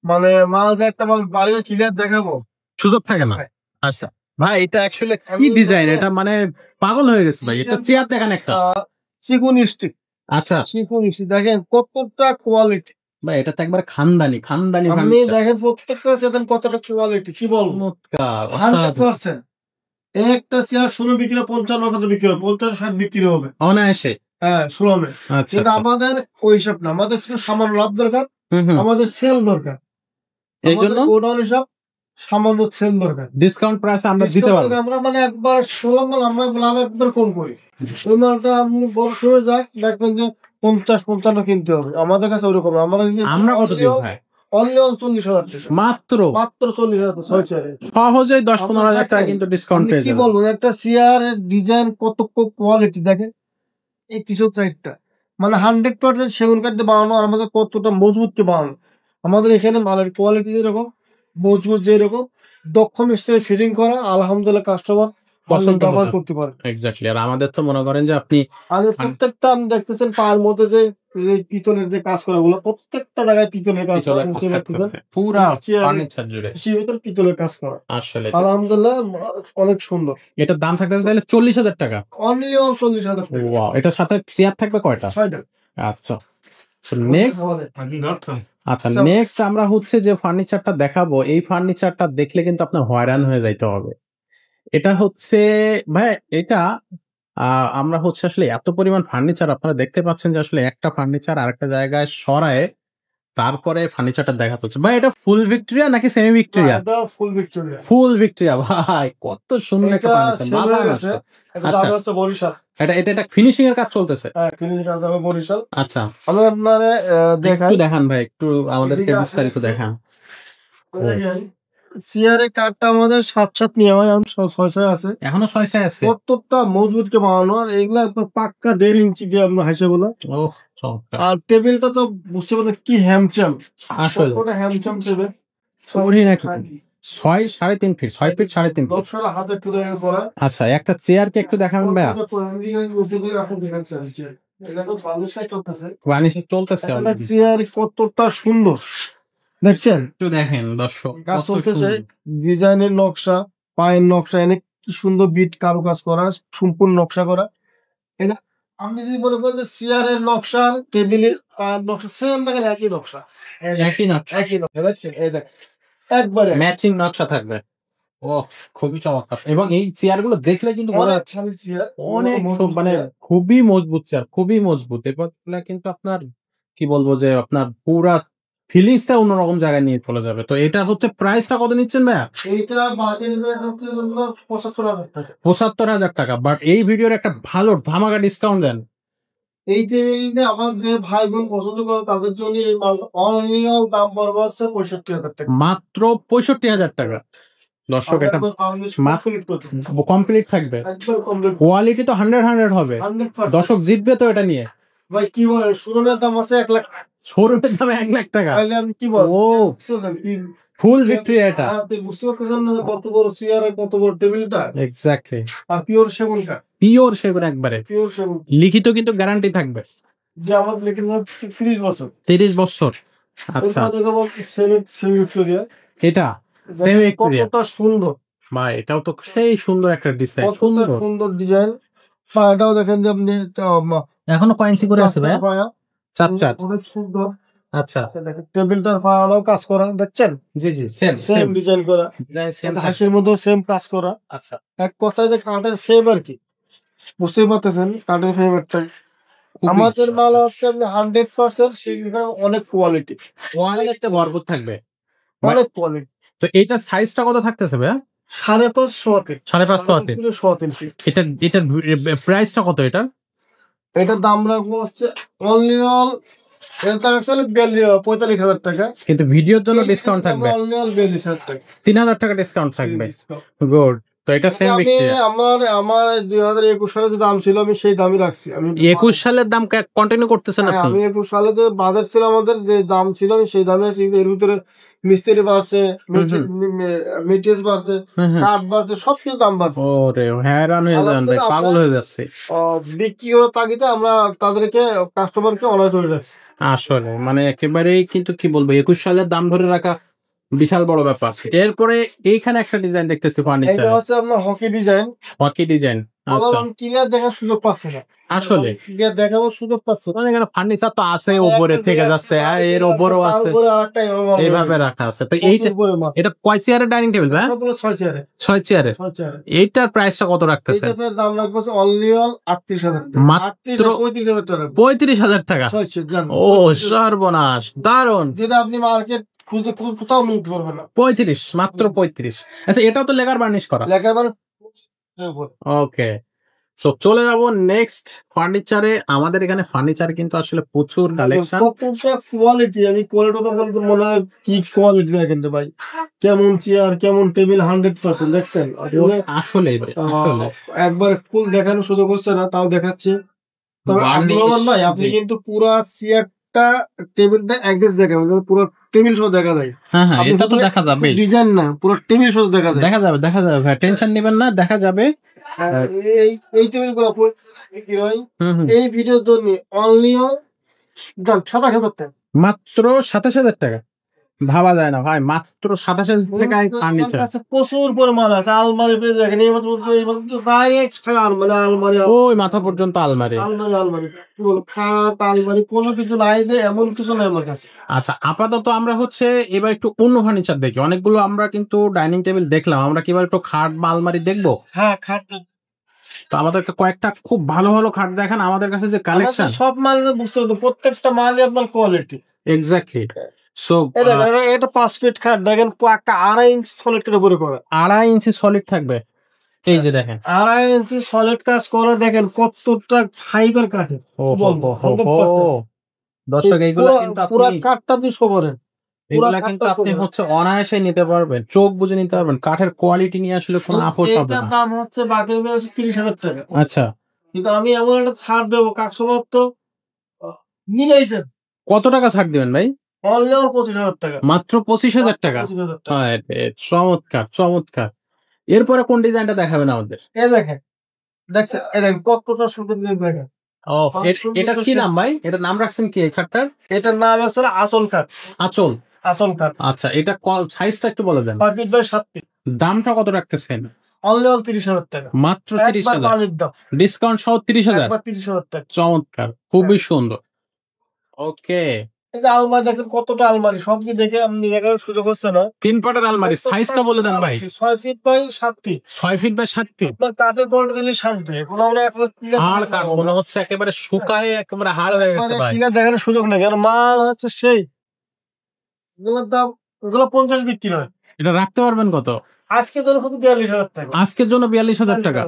মানে মাল একটা মাল বাড়ির ক্লিয়ার দেখাবো সুযোগ থাকে না। আচ্ছা ভাই, এটা অ্যাকচুয়ালি কি ডিজাইন? এটা মানে পাগল হয়ে গেছে ভাই, এটা চেয়ার দেখেন একটা চিকুন স্টিক। আচ্ছা, চিকুন স্টিক দেখেন কতটা কোয়ালিটি, ভাই এটা তো একবার খানদানি আপনি ফার্নিচার। দেখেন প্রত্যেকটা চেয়ার কতটা কোয়ালিটি, কি বলবো, চমৎকার, অসাধারণ। 100%। একটা চেয়ার 16 বিক্রি হবে, 55 বিক্রি হবে, 50-60 বিক্রি হবে, অনায়াসে। হ্যাঁ 16 মে। আচ্ছা কিন্তু আচ্ছা। আমাদের ওই হিসাব না, আমাদের শুধু সামান্য লাভ দরকার, হুম হুম। আমাদের সেল দরকার, এই আমাদের জন্য গোডাউন হিসাব, সামান্য সেল দরকার। ডিসকাউন্ট প্রাইসে আমরা দিতে পারবো। আমরা মানে একবার 16 মাল আমরা লাভ একবার কম করি। ওই মালটা আপনি বড় শুরু যাক দেখবেন যে 50-55 কিনতে হবে, আমাদের কাছে ওরকম না। আমরা কত দিব ভাই? অনলি 40,000 টাকা, মাত্র মাত্র 40,000 টাকা 6 চেয়ারে। সহজেই 10-15,000 টাকা কিন্তু ডিসকাউন্ট আপনি পেয়ে কি যাবেন। বলবো, একটা চেয়ারের ডিজাইন কত কোয়ালিটি দেখেন, এই পিছন সাইডটা মানে 100% সেগুন কাঠ দিয়ে বানানো, আর আমাদের কতটা মজবুত কে বানানো। আমাদের এখানে মালের কোয়ালিটি যেরকম, মজবুত যেরকম, দক্ষ মিস্ত্রি ফিটিং করা, আলহামদুলিল্লাহ কাস্টমার পছন্দ ব্যবহার মতো। করতে পারে। এক্স্যাক্টলি। আর আমাদের তো মনে করেন যে আপনি আর এই প্রত্যেকটা আপনি দেখতেছেন পায়ের মধ্যে যে এই পিতলের যে কাজ করা গুলো, প্রত্যেকটা জায়গায় পিতলের কাজ করা, পিছনের কাজ বুঝতে পারতেছেন থাকতেছে পুরা চেয়ারে ফার্নিচার জুড়ে। সেই ভিতরে পিতলের কাজ করা, আসলে আলহামদুলিল্লাহ অনেক সুন্দর। এটার দাম থাকতেছে তাহলে 40,000 টাকা। অনলি 40,000 টাকা। ওয়াও! এটার সাথে চেয়ার থাকবে কয়টা? 6টা। আচ্ছা। তো নেক্সট, আচ্ছা নেক্সট আমরা হচ্ছে যে ফার্নিচারটা দেখাবো, এই ফার্নিচারটা দেখলে কিন্তু আপনার হয়রান হয়ে যাইতে হবে। এটা হচ্ছে ভাই এটা আমরা হচ্ছে আসলে এত পরিমাণ ফার্নিচার আপনারা দেখতে পাচ্ছেন যে আসলে একটা ফার্নিচার আরেকটা জায়গায় সরায়ে তারপরে ফার্নিচারটা দেখাতে হচ্ছে। ভাই এটা ফুল ভিক্টোরিয়া নাকি সেমি ভিক্টোরিয়া? এটা ফুল ভিক্টোরিয়া। ফুল ভিক্টোরিয়া ভাই কত সুন্দর একটা এটা ফার্নিচার, সেল মাথা হয়ে নষ্ট। গেছে। এটা আচ্ছা দাম হচ্ছে বরিশাল। এটা ফিনিশিং এর কাজ চলতেছে। হ্যাঁ, ফিনিশিং কাজ হবে বরিশাল। আচ্ছা আমি আপনারে দেখাই। একটু দেখান ভাই, একটু আমাদেরকে এদিকে আসেন বিস্তারিত একটু। দেখান। দেখেন, চেয়ারের কাঠটা আমাদের 7-7 নিয়ে হয়, এখন 6-6 আছে। এখনো 6 আছে। কতটা মজবুত কে বানানো, আর এগুলা একবার পাক্কা 1.5 ইঞ্চি দিয়ে আমরা হাইসা বলা। ওহ চমৎকার। আর টেবিলটা তো বুঝতে পারেন কি হ্যামচাম, আসলে কতটা হ্যামচাম টেবিল। ওরে নাকি 6 3.5 ফিট, 6 ফিট 3.5 ফিট। দর্শকরা হাতে তুলে পড়া। আচ্ছা একটা চেয়ারকে একটু দেখাবেন ভাইয়া। বার্নিশিং চলতেছে অলরেডি। চেয়ার কতটা সুন্দর দেখছেন, একটু দেখেন দর্শক কাজ কত চলতেছে, সুন্দর। ডিজাইনের নকশা, পায়ের নকশা, এনে কি সুন্দর বিট কারু কাজ করা, সম্পূর্ণ নকশা করা। এটা আপনি যদি মনে করেন যে চেয়ারের নকশা, টেবিলের পায়ের নকশা সেম, দেখেন একই নকশা, একই নকশা, একই নকশা দেখছেন, এই দেখেন একবারে ম্যাচিং নকশা থাকবে। ওহ খুবই চমৎকার। এবং এই চেয়ার গুলো দেখলে কিন্তু বোঝা অনেক যাচ্ছে ভারী চেয়ার, অনেক মজবুত মানে চেয়ার। খুবই মজবুত চেয়ার, খুবই মজবুত। এবং এগুলা কিন্তু আপনার কি বলবো যে আপনার পুরা ফিলিংসটা অন্যরকম জায়গায় নিয়ে চলে যাবে। তো এটা হচ্ছে প্রাইসটা কত নিচ্ছেন ভাইয়া? এইটা মার্কেট রেট হচ্ছে আপনার 75,000 টাকা। 75,000 টাকা। বাট এই ভিডিওর একটা ভালো ধামাকা ডিসকাউন্ট দেন। এই টেবিলটা আমার যে ভাই বোন পছন্দ করে তাদের জন্য এই মাল অনলিয়াল দাম পড়বে হচ্ছে 65,000 টাকা। মাত্র 65,000 টাকা। দর্শক এটা কমপ্লিট থাকবে, একবার কমপ্লিট কোয়ালিটি তো 100 হবে। 100%। দর্শক জিতবে তো এটা নিয়ে। ভাই কি বলেন, শোরুমের দাম আছে 1 লাখ, শোরুমের দামে 1,00,000 টাকা। তাহলে আমি কি বলবো, ও ফুল ভিক্টোরিয়া এটা। আপনি বুঝতে পারতেছেন না যে কত বড় চেয়ার আর কত বড় টেবিলটা, এক্স্যাক্টলি আর পিওর সেগুন কাঠ, পিওর সেগুন একবারে। পিওর সেগুন, লিখিত কিন্তু গ্যারান্টি থাকবে যে আমার লেখা 30 বছর। 30 বছর। আচ্ছা এরপর দেখো সেমি ভিক্টোরিয়া, এটা সেমি ভিক্টোরিয়া কতটা সুন্দর, ভাই, এটাও তো সেই সুন্দর একটা ডিজাইন, কতটা সুন্দর। সুন্দর ডিজাইন। পায়াটাও দেখেন যে আপনি এখনো কয়েন্সি করে আছে ভাই, পায়া 4 অনেক সুন্দর। আচ্ছা দেখেন টেবিলটার পায়াটাও কাজ করা, দেখছেন জি জি সেম সেম সেম ডিজাইন করা, ডিজাইন সেম। হাঁসের মধ্যেও সেম কাজ করা। আচ্ছা এক কথায় যে কাঠের ফেভার কি, বুঝতেই পারতেছেন কাঠের ফেভারটা। আমাদের মাল হচ্ছে আপনি 100% সেগুলো অনেক কোয়ালিটি, কোয়ালিটিতে ভরপুর থাকবে। অনেক কোয়ালিটি। তো এইটা সাইজটা কত থাকতেছে ভাই? 5.5 ফিট, 5.5 ফিট। এটার প্রাইসটা কত এটা? এটার দাম রাখবো হচ্ছে অনলি অল, এর দাম অ্যাকচুয়ালি 45,000 টাকা, কিন্তু ভিডিওর জন্য ডিসকাউন্ট থাকবে, অনলি অল 42,000 টাকা 3,000 টাকা ডিসকাউন্ট থাকবে। গুড। তো এটা সেম আমি ভিক্টোরিয়া। আমার 2021 সালে যে দাম ছিল আমি সেই দামই রাখছি। আমি 21 সালের দাম কন্টিনিউ করতেছেন হ্যাঁ, আপনি? আমি 21 সালে যে বাজার ছিল আমাদের যে দাম ছিল আমি সেই দামে আছি। এর ভিতরে মিস্ত্রি বাড়ছে, মেটেরিয়ালস বাড়ছে, কাঠ বাড়ছে, সবকিছু দাম বাড়ছে। ওরে হ্যারান হয়ে যান ভাই, পাগল হয়ে যাচ্ছে। বিক্রি করার তাগিদে আমরা তাদেরকে কাস্টমারকে অর্ডার করে রাখছি। আসলে মানে একেবারেই কিন্তু কি বলবো 21 সালের দাম ধরে রাখা বিশাল বড় ব্যাপার। এরপরে এইখানে একটা ডিজাইন দেখতেছি ফার্নিচার, এটা হচ্ছে আপনার হকি ডিজাইন। Hockey design. আচ্ছা কিনার দেখার সুযোগ পাচ্ছে না, আসলে গিয়ে দেখাবো সুযোগ পাচ্ছে না। মানে এখানে ফার্নিচার তো আছে, উপরে থেকে যাচ্ছে, এর উপরেও আছে, তারপরে আরেকটা এইভাবে রাখা আছে। তো এইটা, এটা কয় চেয়ারের ডাইনিং টেবিল ভাই? সবগুলো 6 চেয়ারে। 6 চেয়ারের। 6 চেয়ারে। এইটার প্রাইসটা কত রাখতেছেন? এইটার দাম রাখবো অনলি 38,000 টাকা। মাত্র 35,000 টাকা। 35,000 টাকা। 6 চেয়ার জান। ও সর্বনাশ, দারুন। যেটা আপনি মার্কেট খুঁজে কোথাও নিতে পারবেন না। 35, মাত্র 35। আচ্ছা, এটাও তো লেকার বার্নিশ করা। লেখার মানে ওকে, সো চলে যাব নেক্সট ফার্নিচারে। আমাদের এখানে ফার্নিচার কিন্তু আসলে প্রচুর কালেকশন। কতটা কোয়ালিটি, আমি কোয়ালিটিটা বলতে মনে হয় কি কোয়ালিটি দেখেন রে ভাই, কেমন চেয়ার কেমন টেবিল 100% দেখছেন। আসলে আসলে একবার ফুল দেখানো সুযোগ হচ্ছে না, তাও দেখাচ্ছে। তবে আব্দুল রহমান ভাই, আপনি কিন্তু পুরো চেয়ারটা টেবিলটা অ্যাড্রেস দেখাবেন, পুরো টেবিল সহ দেখা যায়। হ্যাঁ হ্যাঁ, এটা তো দেখা যাবে, ডিজাইন না, পুরো টেবিল সহ দেখা যায়। দেখা যাবে, দেখা যাবে ভাই, টেনশন নেবেন না, দেখা যাবে। এই এই টেবিল গুলো কি হয়, এই ভিডিওর জন্য অনলি 27,000 টাকা। মাত্র 27,000 টাকা, ভাবা যায় না ভাই, মাত্র 27,000 টাকায় ফার্নিচার। প্রচুর পরিমাণ আছে। আলমারি পেয়ে দেখেন, এই মতো ডাইরেক্ট আলমারি, ওই মাথা পর্যন্ত আলমারি, আলমারি খাট আলমারি, কোনো কিছু নাই যে এমন কিছু নাই আমার কাছে। আচ্ছা, আপাতত আমরা হচ্ছে এবার একটু অন্য ফার্নিচার দেখি। অনেকগুলো আমরা কিন্তু ডাইনিং টেবিল দেখলাম, আমরা কি এবার একটু খাট বা আলমারি দেখবো? হ্যাঁ, খাট। তো আমাদেরকে কয়েকটা খুব ভালো ভালো খাট দেখান। আমাদের কাছে যে কালেকশন, সব মাল বুঝতে পারবেন, প্রত্যেকটা মালই আপনার কোয়ালিটি। এক্স্যাক্টলি। সো এটা 5 ফিট খাট দেখেন, একটা 2.5 ইঞ্চি সলিড এর উপরে করা, 2.5 ইঞ্চি সলিড থাকবে। এই যে দেখেন 2.5 ইঞ্চি সলিড কাজ করে, দেখেন কতটা ফাইবার কাটে। দর্শক, এইগুলো কিন্তু পুরো কাঠটা দিয়ে শো করেন, এগুলা কিন্তু আপনি হচ্ছে অনায়াসে নিতে পারবেন, চোখ বুঝে নিতে পারবেন। কাঠের কোয়ালিটি নিয়ে আসলে কোনো আপোষ হবে না। এটার দাম হচ্ছে বাকির মেয়ে 30,000 টাকা। আচ্ছা, কিন্তু আমি এমন একটা ছাড় দেবো কাস্টমার তো মিলাইছেন। কত টাকা ছাড় দিবেন ভাই? অনলি 25,000 টাকা। মাত্র 25,000 টাকা। হ্যাঁ, চমৎকার চমৎকার। এরপরে কোন ডিজাইনটা দেখাবেন আমাদের? এ দেখেন, দেখছেন, এ দেখেন কতটা সুন্দর দেখেন। ও, এটা কি নাম ভাই? এটা নাম রাখছেন কি এই খাটটার? এটার নাম হচ্ছে আঁচল কাঠ। আঁচল, আঁচল কাঠ। আচ্ছা, এটা সাইজটা একটু বলে দেন। 5 ফিট বাই 7 ফিট। দামটা কত রাখতেছেন? অনলি 30,000 টাকা। মাত্র 30,000, পানির দাম, ডিসকাউন্ট সহ 30,000। 30,000 টাকা। চমৎকার, খুবই সুন্দর। ওকে, এই যে আলমারি দেখেন, কতটা আলমারি, সব কি দেখে আপনি দেখার সুযোগ হচ্ছে না। 3 পাটের আলমারি, সাইজটা বলে দেন ভাই। 6 feet by 7 feet. 6 feet by 7 feet. আপনার কাঠের কোয়ালিটি দিলে শান্তি। কোনো আমরা এখন হাড় কাঠ মনে হচ্ছে, একেবারে শুকায় একেবারে হাড় হয়ে গেছে ভাই। দেখার সুযোগ নেই, কারণ মাল হচ্ছে সেই, এগুলোর দাম, এগুলো 50 বিক্রি হয়। এটা রাখতে পারবেন কত? আজকের জন্য শুধু 42,000 টাকা। আজকের জন্য 42,000 টাকা।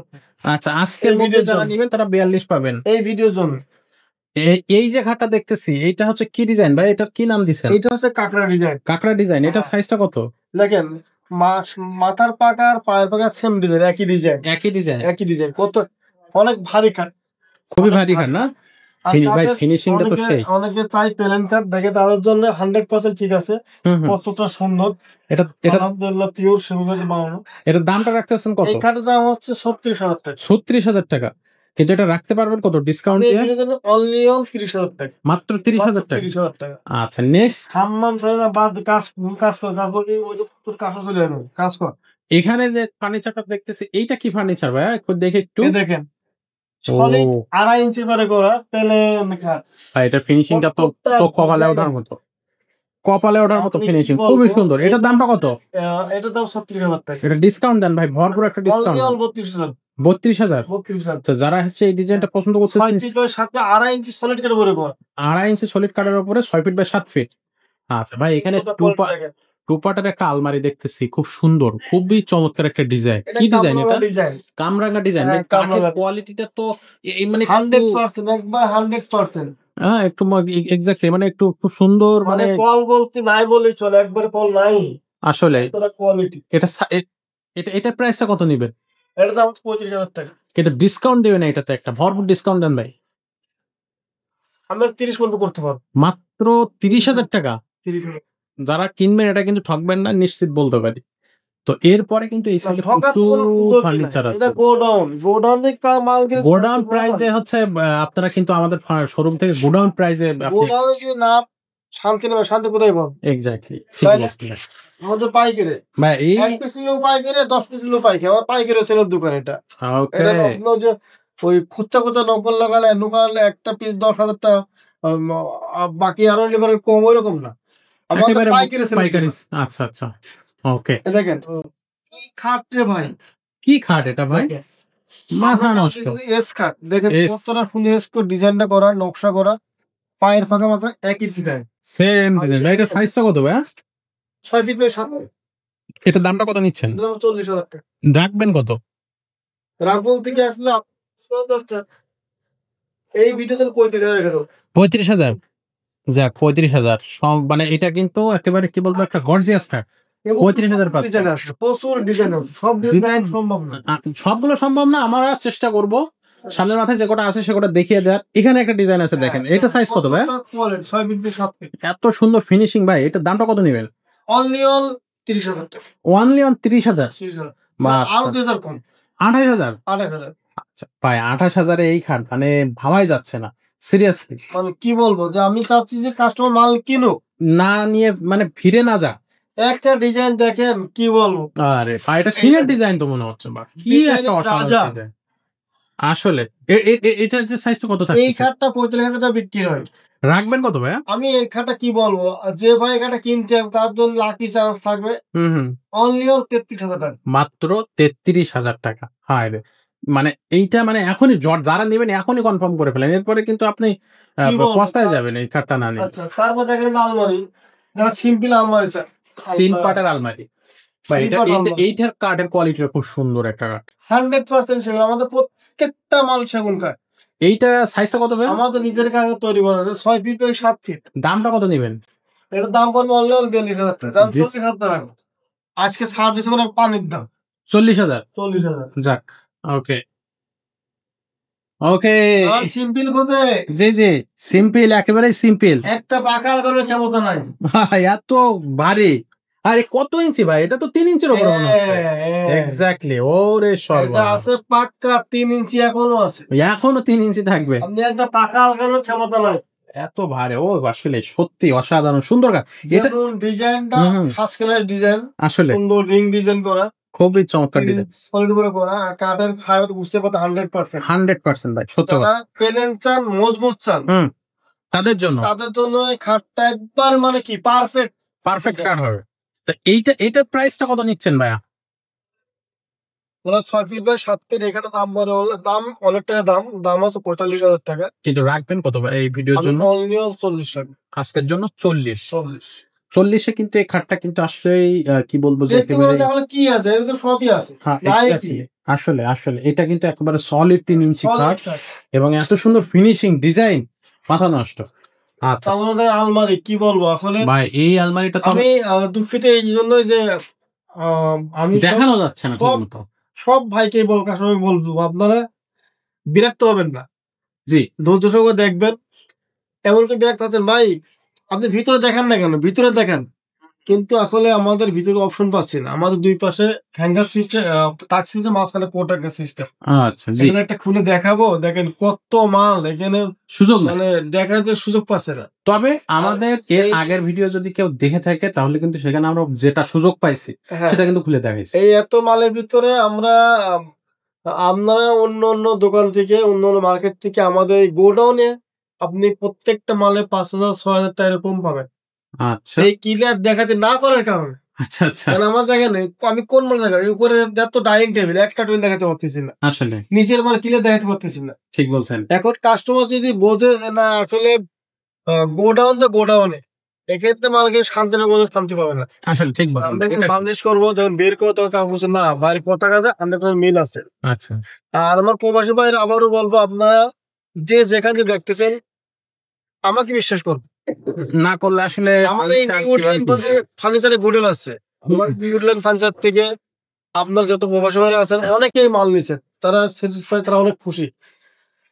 আচ্ছা, আজকের মধ্যে যারা নেবেন তারা 42 পাবেন এই ভিডিওর জন্য। এই যে খাটটা দেখতেছি, এইটা হচ্ছে কি ডিজাইন ভাই? এটার কি নাম দিছেন? এটা হচ্ছে কাঁকড়া ডিজাইন। কাঁকড়া ডিজাইন। এটা সাইজটা কত? দেখেন, মাথার পাকা আর পায়ের পাকা সেম ডিজাইন, একই ডিজাইন, একই ডিজাইন, একই ডিজাইন। কত অনেক ভারী কাঠ, খুবই ভারী খাট না ভাই? ফিনিশিংটা তো সেই। অনেকে চাই প্লেন কাঠ দেখে, তাদের জন্য 100% ঠিক আছে। কতটা সুন্দর, এটা এটা আলহামদুলিল্লাহ পিওর সেগুলো বানানো। এটার দামটা রাখতেছেন কত? এই খাটের দাম হচ্ছে 36,000 টাকা। 36,000 টাকা। কিন্তু এটা রাখতে পারবেন কত ডিসকাউন্ট দিয়ে? অনলি 30,000 টাকা। মাত্র 30,000 টাকা। 30,000 টাকা। আচ্ছা, নেক্সট। হাম্মাম ছাড়া বাদ কাজ কাজ কর, তারপরে ওই তোর কাজও চলে যাবে, কাজ কর। এখানে যে ফার্নিচারটা দেখতেছি, এইটা কি ফার্নিচার ভাই? একটু দেখে একটু দেখেন, সলিড 2.5 ইঞ্চি করে করা প্লেন কাঠ। এটা ফিনিশিংটা তো কপালে ওঠার মতো, কপালে ওঠার মতো ফিনিশিং, খুবই সুন্দর। এটার দামটা কত? এটার দাম 36,000 টাকা। এটা ডিসকাউন্ট দেন ভাই, ভরপুর একটা ডিসকাউন্ট। 32,000। 32,000। 32,000। আচ্ছা, যারা হচ্ছে এই ডিজাইনটা পছন্দ করছে, 6 feet by 7 feet 2.5 inch solid কাঠের উপরে করা। 2.5 ইঞ্চি সলিড কাঠের উপরে 6 ফিট বাই 7 ফিট। আচ্ছা ভাই, এখানে টু পার্টের একটা আলমারি দেখতেছি, খুব সুন্দর, খুবই চমৎকার একটা ডিজাইন। কি ডিজাইন এটা? কামরাঙ্গা ডিজাইন। কাঠের কোয়ালিটিটা তো মানে 100%, একবার 100%। হ্যাঁ, একটু এক্স্যাক্টলি, মানে একটু খুব সুন্দর, মানে পল বলতে নাই বলেই চলে, একবারে পল নাই আসলে। কোয়ালিটি। এটা প্রাইসটা কত নিবেন? এটার দাম 35,000 টাকা। কিন্তু ডিসকাউন্ট দিবেন না, এটাতে একটা ভরপুর ডিসকাউন্ট দেন ভাই। আমরা 30 পর্যন্ত করতে পারবো। মাত্র 30,000 টাকা। 30,000। যারা কিনবেন এটা কিন্তু ঠকবেন না, নিশ্চিত বলতে পারি। তো এরপরে কিন্তু এই সাইডে প্রচুর ফার্নিচার আছে। গোডাউন প্রাইসে হচ্ছে, আপনারা কিন্তু আমাদের শোরুম থেকে গোডাউন প্রাইসে না শান্তি নেবে, শান্তি কোথায় পাবো? এক্স্যাক্টলি, ঠিক বলছেন আমাদের পাইকারি ভাই। এই 1 পিস নিলেও পাইকারি, 10 পিস নিলেও পাইকারি। আমার পাইকারি সেলের দোকান এটা। ওকে, এটা ওই খুচা খুচা নকল লাগালে একটা পিস 10,000 টাকা, বাকি আরো লেবারের কম, ওইরকম না আমাদের একেবারে পাইকারি সেল। পাইকারি। আচ্ছা আচ্ছা, ওকে। দেখেন কি খাট রে ভাই, কি খাট এটা ভাই, দেখেন মাথা নষ্ট। এস খাট দেখেন এস। কতটা সুন্দর এস করে ডিজাইনটা করা, নকশা করা, পায়ের ফাঁকা মাথা একই ডিজাইন, সেম ডিজাইন। এটা সাইজটা কত ভাই? 6 ফিট বাই 7 ফিট। এটার দামটা কত নিচ্ছেন? দাম 40,000 টাকা। রাখবেন কত? রাগুল থেকে আসলে এই ভিডিওতে 35,000 রেখে দেবো। 35,000। যাক 35,000 সব মানে এটা কিন্তু একেবারে কি বলবো একটা গর্জিয়াস কাট। 35,000 পাচ্ছেন। ডিজাইন আছে, প্রচুর ডিজাইন আছে, সব ডিজাইন সম্ভব না। সবগুলো সম্ভব না, আমরা চেষ্টা করব সামনের মাথায় যে কটা আছে সে কটা দেখিয়ে দেওয়ার। এখানে একটা ডিজাইন আছে দেখেন, এটা সাইজ কত ভাই? 6 ফিট বাই 7 ফিট। এত সুন্দর ফিনিশিং ভাই, এটার দামটা কত নেবেন? অনলি 30,000 টাকা। Only on 30,000। 30,000 বা আরো 2,000 কম, 28,000। 28,000। আচ্ছা ভাই 28,000 এই খাট মানে ভাবাই যাচ্ছে না সিরিয়াসলি। মানে কি বলবো, যে আমি চাচ্ছি যে কাস্টমার মাল কিনুক, না নিয়ে মানে ফিরে না যা। একটা ডিজাইন দেখেন কি বলবো, আরে ভাই এটা সিনিয়র ডিজাইন তো মনে হচ্ছে, বা কি ডিজাইনের একটা অসাধারণ রাজা। ডিজাইন আসলে। এটার যে সাইজটা কত এই থাকছে? খাটটা 35,000 টাকা বিক্রি হয়। রাখবেন কত ভাইয়া? আমি এই খাটটা কি বলবো, যে ভাই এই খাটটা কিনতে হবে তার জন্য লাকি চান্স থাকবে, হুম। অনলি 33,000 টাকা। মাত্র 33,000 টাকা। হায় রে, মানে এইটা মানে এখনই যারা নেবেন এখনই কনফার্ম করে ফেলেন, এরপরে কিন্তু আপনি কি বলবো, পস্তায় যাবেন এই খাটটা না নিলে। আচ্ছা তারপর দেখেন আলমারি, যারা সিম্পল আলমারি স্যার, 3 পার্টের আলমারি বা তিন এটা পাট আলমারি। এইটার কাঠের কোয়ালিটিটা খুব সুন্দর একটা কাঠ। 100% সেগুলো আমাদের প্রত্যেকটা মাল সেগুন কাঠ। এইটা সাইজটা কত ভাই? আমাদের নিজের কাগজ তৈরি করা আছে, 6 ফিট বাই 7 ফিট। দামটা কত নেবেন? এটার দাম পড়বে অনলি 42,000 টাকা। দাম 40,000 টাকা। আজকে ছাড় দিচ্ছে মানে পানির দাম 40,000। 40,000। যাক, ওকে ওকে। আর সিম্পল করতে জি জি, সিম্পল, একেবারে সিম্পল। একটা পাকা লাগানোর ক্ষমতা নাই ভাই এত ভারী। আরে কত ইঞ্চি ভাই? এটা তো 3 ইঞ্চির উপরে মনে হচ্ছে। এক্স্যাক্টলি, ওরে এটা সর্বনাশ। আছে পাক্কা 3 ইঞ্চি এখনো আছে। এখনো 3 ইঞ্চি থাকবে? আপনি একটা পাকা লাগানোর ক্ষমতা নাই। এত ভারী, ও আসলে সত্যি অসাধারণ সুন্দর কাজ। এটা যেমন ডিজাইনটা হুম। ফার্স্ট ক্লাস ডিজাইন, আসলে সুন্দর রিং ডিজাইন করা, খুবই চমৎকার ডিজাইন। সলিড করে করা, আর কাঠের ফাইবার বুঝতে পারতে 100%। 100% ভাই, সত্য কথা। যারা প্লেন চান, মজবুত চান, হুম, তাদের জন্য তাদের জন্য এই খাটটা একবার মানে কি পারফেক্ট। পারফেক্ট কাঠ হবে। তো এইটার প্রাইসটা কত নিচ্ছেন ভাইয়া? ওরা 6 ফিট বাই 7 ফিট, এখানে দাম বলে দাম অনেক টাকা, দাম আছে 45,000 টাকা। কিন্তু রাখবেন কত ভাই এই ভিডিওর আমি জন্য? অনলি 40 টাকা। আজকের জন্য 40। 40 40-এ কিন্তু এই খাটটা কিন্তু আসলেই কি বলবো যে দেখতে একেবারে পারেন তাহলে কি আছে, এর তো সবই আছে। হ্যাঁ নাই কি? exactly। আসলে এটা কিন্তু একেবারে সলিড 3 ইঞ্চি Solid কাঠ কাঠ। এবং এত সুন্দর ফিনিশিং ডিজাইন, মাথা নষ্ট। আচ্ছা আমাদের আলমারি কি বলবো আসলে, ভাই এই আলমারিটা তো আমি দুঃখিত এই জন্যই যে আমি দেখানো যাচ্ছে না ঠিক সব মতো। সব ভাইকে বলবো, কাস্টমার বলবো, আপনারা বিরক্ত হবেন না, জি ধৈর্য সহকারে দেখবেন। এমনকি বিরক্ত হচ্ছেন ভাই, আপনি ভিতরে দেখেন না কেন, ভিতরে দেখেন, কিন্তু আসলে আমাদের ভিতরে অপশন পাচ্ছি না। আমাদের দুই পাশে হ্যাঙ্গার সিস্টেম, টাচ সিস্টেম, মাঝখানে কোটার সিস্টেম। আচ্ছা জি, এখানে একটা খুলে দেখাবো, দেখেন কত মাল এখানে, সুযোগ নাই। মানে দেখাতে সুযোগ পাচ্ছে না। তবে আমাদের এর এই- আগের ভিডিও যদি কেউ দেখে থাকে তাহলে কিন্তু সেখানে আমরা যেটা সুযোগ পাইছি হ্যাঁ, সেটা কিন্তু খুলে দেখাইছি। এই এত মালের ভিতরে আমরা আপনারা অন্য অন্য দোকান থেকে, অন্য অন্য মার্কেট থেকে আমাদের এই গোডাউনে আপনি প্রত্যেকটা মালে 5,000 6,000 টাকা এরকম পাবেন। আচ্ছা এই ক্লিয়ার দেখাতে না পারার কারণে, আচ্ছা আচ্ছা, কারণ আমার দেখেন আমি কোন মাল দেখাবো, উপরে যত ডাইনিং টেবিল, একটা টেবিল দেখাতে পারতেছি না, আসলে নিচের মাল ক্লিয়ার দেখাতে পারতেছি না। ঠিক বলছেন। এখন কাস্টমার যদি বোঝে যে না আসলে গোডাউন তো গোডাউনে, এক্ষেত্রে মাল কিন্তু শান্তি না, কোনো শান্তি পাবে না। আসলে ঠিক বলছেন। আমরা এটা- বাংলাদেশ করবো, যখন বের করবো তখন কাউ বলছে না বাইরে পতাকা আছে, 100% মিল আছে। আচ্ছা আর আমার প্রবাসী ভাইয়ের আবারও বলবো, আপনারা যে যেখানে দেখতেছেন আমাকে বিশ্বাস করুন। না করলে আসলে আমার এই ফার্নিচারের গোডেল আছে, আমার নিউডল্যান্ড ফার্নিচার থেকে আপনার যত প্রবাসী ভাইরা আছেন অনেকেই মাল নিছেন, তারা স্যাটিসফাই, তারা অনেক খুশি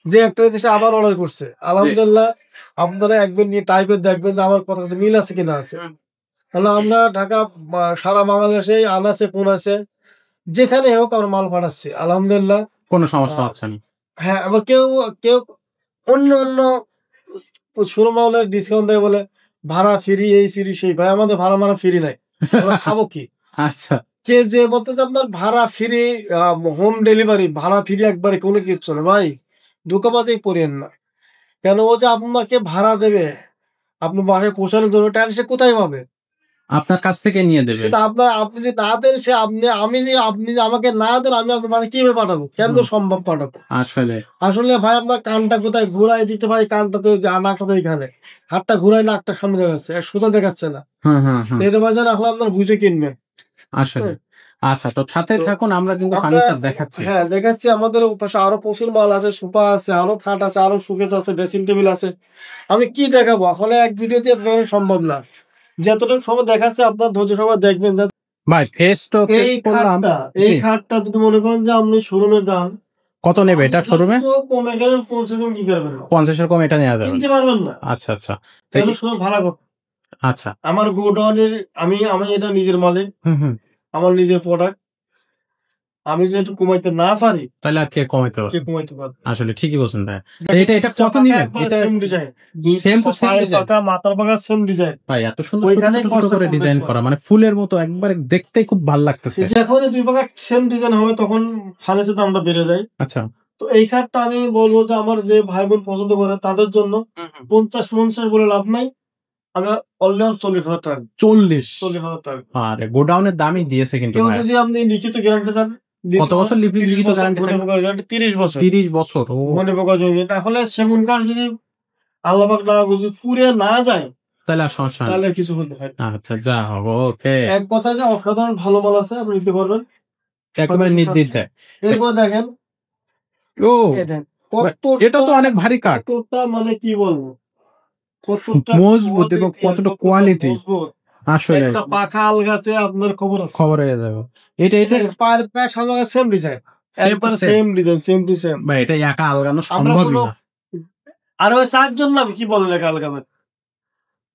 যে একটা দেশে আবার অর্ডার করছে। আলহামদুলিল্লাহ, আপনারা একবার নিয়ে ট্রাই করে দেখবেন যে আমার কথা মিল আছে কিনা আছে। তাহলে আমরা ঢাকা সারা বাংলাদেশে আনাচে কোন আছে যেখানে হোক আমরা মাল পাঠাচ্ছি আলহামদুলিল্লাহ, কোনো সমস্যা হচ্ছে না। হ্যাঁ। আবার কেউ কেউ অন্য অন্য শুরু মালের ডিসকাউন্ট দেয় বলে ভাড়া ফ্রি, এই ফ্রি সেই, ভাই আমাদের ভাড়া মারা ফ্রি নাই, আমরা খাবো কি? আচ্ছা কে যে বলতেছে আপনার ভাড়া ফ্রি, হোম ডেলিভারি ভাড়া ফ্রি একবারে কোনো কিছু না ভাই, ধোঁকাবাজি করেন না। কেন ও যে আপনাকে ভাড়া দেবে আপনার বাসায় পৌঁছানোর জন্য, টাকা সে কোথায় পাবে? আপনার কাছ থেকে নিয়ে দেবে। সেটা আপনি যদি না দেন, সে আপনি যে আমাকে না দেন, আমি আপনার বাসায় কিভাবে পাঠাবো? কেন সম্ভব পাঠাবো? আসলে আসলে ভাই আপনার কানটা কোথায় ঘুরাই দিতে ভাই, কানটা তো নাকটা তো এখানে, হাতটা ঘুরাই নাকটা সামনে দেখাচ্ছে, সোজা দেখাচ্ছে না। এটা ভাই যেন এখন আপনার বুঝে কিনবেন। আসলে আচ্ছা, তো সাথে তো থাকুন, আমরা কিন্তু আমরা ফার্নিচার দেখাচ্ছি। হ্যাঁ দেখাচ্ছি, আমাদের পাশে আরো প্রচুর মাল আছে, সোফা আছে, আরো খাট আছে, আরো শোকেস আছে, ড্রেসিং টেবিল আছে। আমি কি দেখাবো আসলে, এক ভিডিওতে দেখানো সম্ভব না। যতটুকু সময় দেখাচ্ছে আপনার ধৈর্য সবাই দেখবেন। ভাই ফেস তো চেক করলাম। এই খাটটা যদি মনে করেন যে আপনি শোরুমের দাম কত নেবে এটা শোরুমে? কমে গেলে 50 কি করবেন না, 50 এর কম এটা নেওয়া যাবে কিনতে পারবেন না। আচ্ছা আচ্ছা কেন শোরুম ভাড়া কত? আচ্ছা আমার গোডাউনের আমি এটা নিজের মালিক, আমার নিজের প্রোডাক্ট। আমি যদি একটু কমাইতে না পারি, তাহলে আর কে কমাইতে কে পারবে? কমাইতে পারবে? আসলে ঠিকই বলছেন ভাই। এটা এটা কত নিবেন? এটা same design, same to same design মাথার পাকা সেম ডিজাইন ভাই, এত সুন্দর ওইখানে ছোট ছোট কষ্ট করে কম ডিজাইন বেশি করা, মানে ফুলের মতো একবারে দেখতেই খুব ভালো লাগতেছে। যখন দুই পাকা সেম ডিজাইন হবে তখন ফার্নিচারের দামটা বেড়ে যায়। আচ্ছা, তো এই খাটটা আমি বলবো যে আমার যে ভাই বোন পছন্দ করে তাদের জন্য 50 বলে লাভ নাই। আমি অনলি 40,000 টাকা, 40,000 টাকা। আরে গোডাউনের দামই দিয়েছে কিন্তু কেউ ভাই। যদি আপনি লিখিত গ্যারান্টি চান, কত বছর লিখিত গ্যারান্টি থাকে? 30 বছর। 30 বছর। ও মনে পোকা জমি, তাহলে সেগুন কাঠ যদি আল্লাহ পাক না বুঝি পুড়ে না যায়, তাহলে আর সমস্যা নেই। তাহলে কিছু বলতে হয় না। আচ্ছা, যা হবে ওকে। এক কথা যে অসাধারণ ভালো মাল আছে, আপনি নিতে পারবেন একেবারে নির্দ্বিধায়। এরপর দেখেন, ও এই দেখেন এটা তো অনেক ভারী কাঠ, কতটা মানে কি বলবো, কতটা মজবুত এবং কতটা কোয়ালিটি। আসলে একটা পাখা আলগাতে আপনার খবর আছে। খবর হয়ে যাবে। এটা এটা পায়ের প্রায় সামনে সেম ডিজাইন, একবার same design, same to same. ভাই এটা একা আলগানো আমরা সম্ভবই কোনো না। আর ওই 4 জন না, কি বলেন একা আলগাবেন?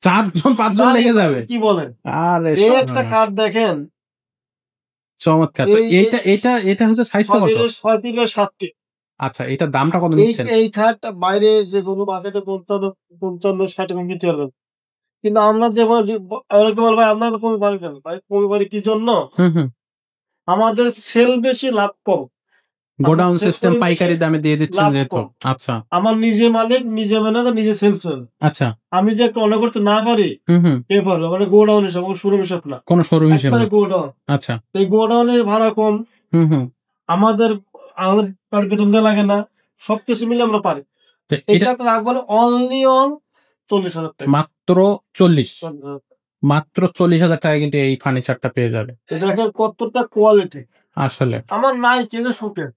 4 জন 5 জন লেগে যাবে। কি বলেন? আরে এই একটা কাঠ দেখেন, চমৎকার। তো এটা এটা এটা হচ্ছে সাইজটা কত? 6 থেকে 7 টি। আচ্ছা, এটা দামটা কত এই নিচ্ছেন? এই খাটটা বাইরে যে কোনো বাজেটে 55 60 কিনতে পারবেন, কিন্তু আমরা যেমন অনেকে বলে ভাই আপনারা তো কমে পারি কেন? ভাই কমে পারি কি জন্য? আমাদের সেল বেশি, লাভ কম। গোডাউন আমরা sell সিস্টেম করি বেশি, পাইকারি দামে দিয়ে দিচ্ছেন লাভ যেহেতু। কম। আচ্ছা আমার নিজে মালিক, নিজে ম্যানেজার, নিজে সেলস। আচ্ছা আমি যে একটা অর্ডার করতে না পারি, কে পারবে? মানে গোডাউন হিসাব, শোরুম হিসাব না, কোন শোরুম হিসেবে একবারে না। গোডাউন। আচ্ছা এই গোডাউনের ভাড়া কম, আমাদের আমাদের বেতন দেওয়া লাগে না, সবকিছু মিলে আমরা পারি। তো এটা এটা একটা রাখবো অনলি অন 40,000 টাকা। মাত্র 40 মাত্র 40,000 টাকায় কিন্তু এই ফার্নিচারটা পেয়ে যাবে। তো দেখেন কতটা কোয়ালিটি। আসলে আমার নাই কিন্তু শোকেস,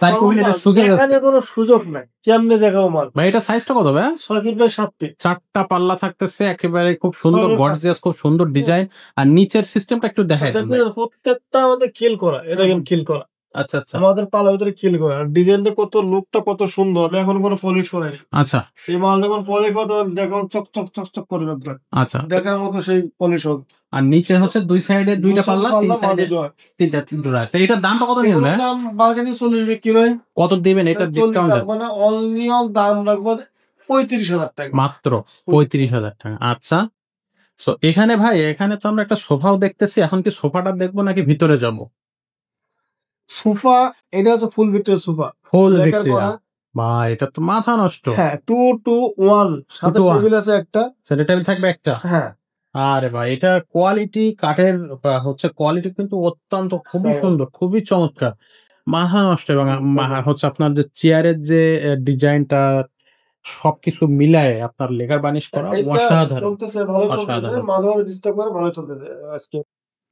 চার কবিল এটা শুকে যাচ্ছে। এখানে কোনো সুযোগ নাই, কেমনে দেখাবো মাল? ভাই এটা সাইজটা কত ভাই? 6 ফিট বাই 7 ফিট। 4টা পাল্লা থাকতেছে, একেবারে খুব সুন্দর সরল কাঠ। গর্জিয়াস, খুব সুন্দর ডিজাইন। আর নিচের সিস্টেমটা একটু দেখাই দেন ভাই। দেখেন প্রত্যেকটা আমাদের খিল করা, এটা কিন্তু খিল করা, আচ্ছা আচ্ছা আমাদের পালার ভিতরে খিল করা। আর ডিজাইনটা কত, লুকটা কত সুন্দর, আমি এখন কোনো পলিশ করাই। আচ্ছা এই মাল যখন পলিশ করতে দেখুন চক চক চক চক করবে আপনার, আচ্ছা। দেখার মতো সেই পলিশ হোক। আর নিচে হচ্ছে দুই সাইডে দুইটা পাল্লা, তিন সাইডে তিনটা ডোর। তো এটার দামটা কত নেবেন ভাই? দাম বার্গেনিং 40 বিক্রি হয়। কত দিবেন এটার ডিসকাউন্ট? মানে অনলি অল দাম রাখবো 35,000 টাকা, মাত্র 35,000 টাকা। আচ্ছা, সো এখানে ভাই, এখানে তো আমরা একটা সোফাও দেখতেছি। এখন কি সোফাটা দেখবো নাকি ভিতরে যাব? সোফা, এটা হচ্ছে ফুল ভিক্টোরিয়া সোফা, ফুল ভিক্টোরিয়া। ভাই এটা তো মাথা নষ্ট। হ্যাঁ 2 to 1, সাথে 2 to 1 টেবিল আছে একটা। সেটা টেবিল থাকবে একটা। হ্যাঁ আরে ভাই এটার কোয়ালিটি, কাঠের হচ্ছে কোয়ালিটি কিন্তু অত্যন্ত খুবই সুন্দর, খুবই চমৎকার, মাথা নষ্ট। এবং হচ্ছে আপনার যে চেয়ারের যে ডিজাইনটা, সবকিছু মিলায় আপনার লেখার বানিশ করা অসাধারণ। চলতেছে, ভালো চলতেছে, মাঝে মাঝে ডিস্টার্ব করে, ভালো চলতেছে আজকে।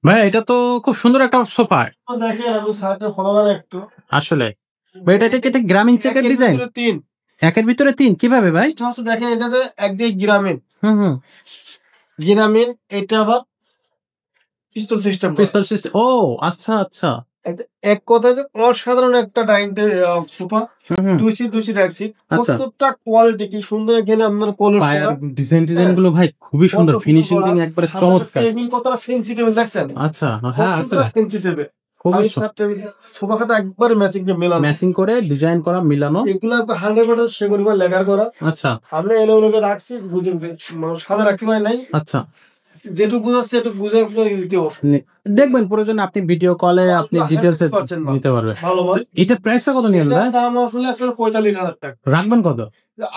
ভাই এটা তো খুব সুন্দর একটা সোফা। দেখেন আমি সাইডে ফলোয়ার একটু, আসলে ভাই এটা কি গ্রামীণ চেকের ডিজাইন? 3 একের ভিতরে 3 কিভাবে ভাই? এটা হচ্ছে দেখেন, এটা যে একদিকে গ্রামীণ, এটা আবার পিস্তল সিস্টেম। পিস্তল সিস্টেম। ও আচ্ছা আচ্ছা। এক কথায় যে অসাধারণ একটা dining sofa, 2 seat 2 seat 1 seat, কতটা কোয়ালিটি, কি সুন্দর। এখানে আপনার পলিশ করা ডিজাইন গুলো ভাই খুবই সুন্দর, ফিনিশিং একবারে চমৎকার। টেবিল কতটা ফ্যান্সি টেবিল দেখছেন? আচ্ছা হ্যাঁ আসলে ফ্যান্সি টেবিল, খুবই সোফা খাতা একবারে ম্যাচিং করে ডিজাইন করা, মিলানো। এগুলো 100% সেগুন লেগার করা। আচ্ছা আমরা এলোকে রাখছি, সাদা রাখতে পারি নাই। আচ্ছা যেটুকু বুঝাচ্ছে একটু বুঝে আপনাকে নিতে হবে। দেখবেন প্রয়োজনে আপনি ভিডিও কলে আপনি ডিটেলস নিতে পারবেন। ভালো মাল। এটার প্রাইসটা কত নিবেন ভাই? এটার দাম আসলে 45,000 টাকা। রাখবেন কত?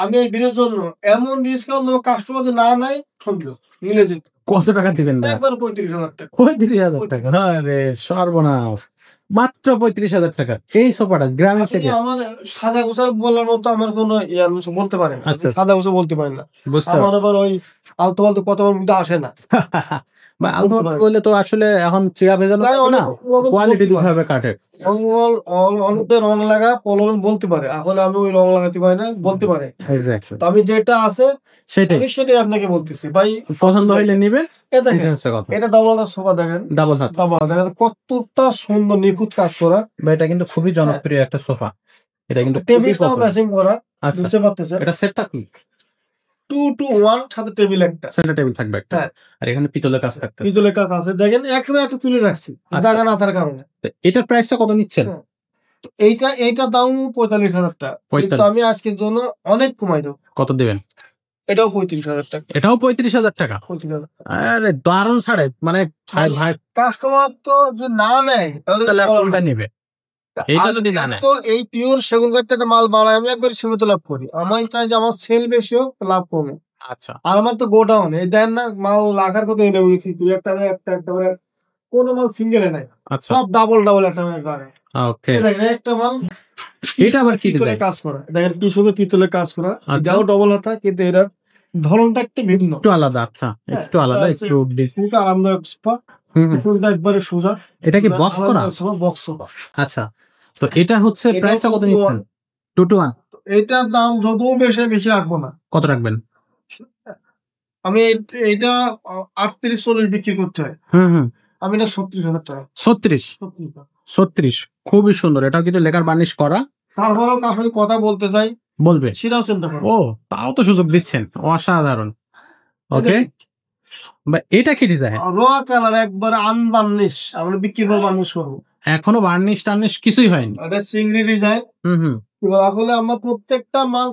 আমি এই ভিডিওর জন্য এমন ডিসকাউন্ট দেবো, কাস্টমার যে না নেয় ঠকবে, নিলে যেত। কত টাকা দিবেন ভাই? একবার 35,000 টাকা। 35,000 টাকা? আরে সর্বনাশ! মাত্র 35,000 টাকা। এই সোফাটা গ্রামীণ আসলে থেকে। আমার সাদা গোছা বলার মতো আমার কোনো ইয়া বলতে পারে না। আচ্ছা। সাদা গোছা বলতে পারি না। বুঝতে আমার পারছি। আবার ওই আলতু ফালতু কথা আমার মধ্যে আসে না। ভাই আলতু ফালতু বললে তো আসলে এখন চিড়া ভেজানো তাই থাকবে না। অনেক কোয়ালিটি বলতে দিতে পারে। হবে কাঠের। অনেকে রং লাগা পলন বলতে পারে। আসলে আমি ওই রং লাগাতে পারি না, বলতে পারে। এক্সাক্টলি। তো আমি যেটা আছে সেটাই। আমি সেটাই আপনাকে বলতেছি। ভাই পছন্দ হইলে নিবেন। এ দেখেন, এটা হচ্ছে কথা। এটা ডাবল হাতার সোফা দেখেন। ডাবল হাত। ডাবল হাতা দেখেন কতটা সুন্দর নিখুঁত কাজ করা। ভাই এটা কিন্তু খুবই জনপ্রিয় একটা সোফা। এটা কিন্তু খুবই টেবিলটাও পপুলার। ম্যাচিং করা। আচ্ছা। বুঝতে পারতেছেন? এটা সেটটা কি? 2 to 1 সাথে টেবিল একটা। সেন্টার টেবিল থাকবে একটা। হ্যাঁ। আর এখানে পিতলের কাজ থাকতেছে। পিতলের কাজ আছে। দেখেন একেবারে একটা তুলে রাখছি। আচ্ছা। জায়গা না থাকার কারণে। তো এটার প্রাইসটা কত নিচ্ছেন? হ্যাঁ। তো এইটা দাম 45,000 টাকা। কিন্তু 45,000 আমি আজকের জন্য অনেক কমাই দেব। কত দিবেন? এটাও 35,000 টাকা। এটাও 35,000 টাকা। 35,000। আরে দারুণ ছাড়ে। মানে ভাই কাস্টমার তো যদি না নেয় তাহলে আর কোনটা নিবে? এইটা যদি না নেয়। তো এই পিওর সেগুন কাঠের একটা মাল বানাই আমি একবারে সীমিত লাভ করি। আমি চাই যে আমার সেল বেশি হোক, লাভ কমে। আচ্ছা। আর আমার তো গোডাউন এই দেন না মাল লাখার কথা এনে বলছি, দুই একটা করে কোনো মাল সিঙ্গেলে নাই, আচ্ছা। সব ডাবল একটা মাল করে। ওকে। দেখেন একটা মাল এটা আবার কি পিতলের ডিজাইন? কাজ করা, দেখেন কি সুন্দর পিতলের কাজ করা। আচ্ছা। এটাও ডবল হাতা কিন্তু এটার ধরনটা একটু ভিন্ন, একটু আলাদা। আচ্ছা, একটু আলাদা, একটু খুবটা আরামদায়ক সোফা। ফুলটা একবারে সোজা। এটা কি বক্স করা? Box sofa. আচ্ছা। তো এটা হচ্ছে এটাও প্রাইসটা কত 2 to নিচ্ছেন? 2 to 1 এটার দাম যদিও বেশি রাখবো না। কত রাখবেন? আমি এইটা 38-40 বিক্রি করতে হয়। হুম। আমি এটা 36,000 টাকা। 36 36,000 36 খুবই সুন্দর। এটা কিন্তু লেকার বার্নিশ করা। তারপরেও কাউকে কথা বলতে চাই, বলবে। সেটাও চিন্তা করো। ও তাও তো সুযোগ দিচ্ছেন। অসাধারণ। ওকে। এটা কি ডিজাইন? র কালার একবার আনবার্নিশ, আমরা বিক্রি করবো, বার্নিশ করবো। এখনো বার্নিশ টার্নিশ কিছুই হয়নি। এটা চিংড়ি ডিজাইন। হুম। আসলে আমার প্রত্যেকটা মাল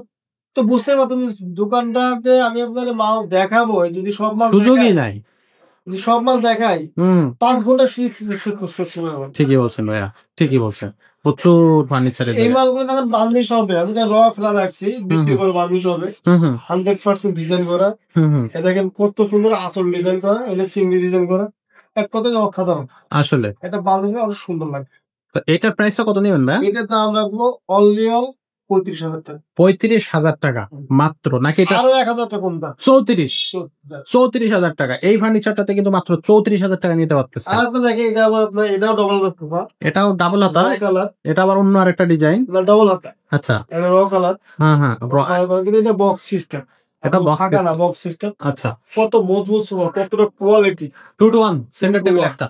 তো বুঝতে পারতেন যে দোকানটাতে আমি আপনাদের মাল দেখাবো, যদি সব মাল সুযোগই নাই। যদি সব মাল দেখাই 5 ঘন্টা ঠিকই বলছেন ভাইয়া, ঠিকই বলছেন। প্রচুর ফার্নিচারের এই মালগুলো যখন বার্নিশ হবে, আমি র ফেলা রাখছি, বিক্রি করে বার্নিশ হবে 100% ডিজাইন করা। এ দেখেন কত সুন্দর আঁচল ডিজাইন করা, এটা চিংড়ি ডিজাইন করা, এক কথায় অসাধারণ। আসলে এটা বার্নিশ অনেক সুন্দর লাগে। তো এটার প্রাইসটা কত নেবেন ভাই? এটার দাম রাখবো অনলি 35,000 টাকা। 35,000 টাকা মাত্র, নাকি এটা আরো 1,000 টাকা কম দাম। 34,000 টাকা। এই ফার্নিচারটাতে কিন্তু মাত্র 34,000 টাকা নিতে পারতেছে। আর তো দেখেন এটা আবার আপনার এটাও ডবল হাতা, এটাও ডাবল হাতা। কালার, এটা আবার অন্য আরেকটা ডিজাইন। না ডবল হাতা। আচ্ছা। এটা র কালার। হ্যাঁ। কিন্তু এটা বক্স সিস্টেম। এটা ফাঁকা না, বক্স সিস্টেম। আচ্ছা। কত মজবুত সোফা, কতটা কোয়ালিটি। 2 to 1 সেন্টার টেবিল একটা।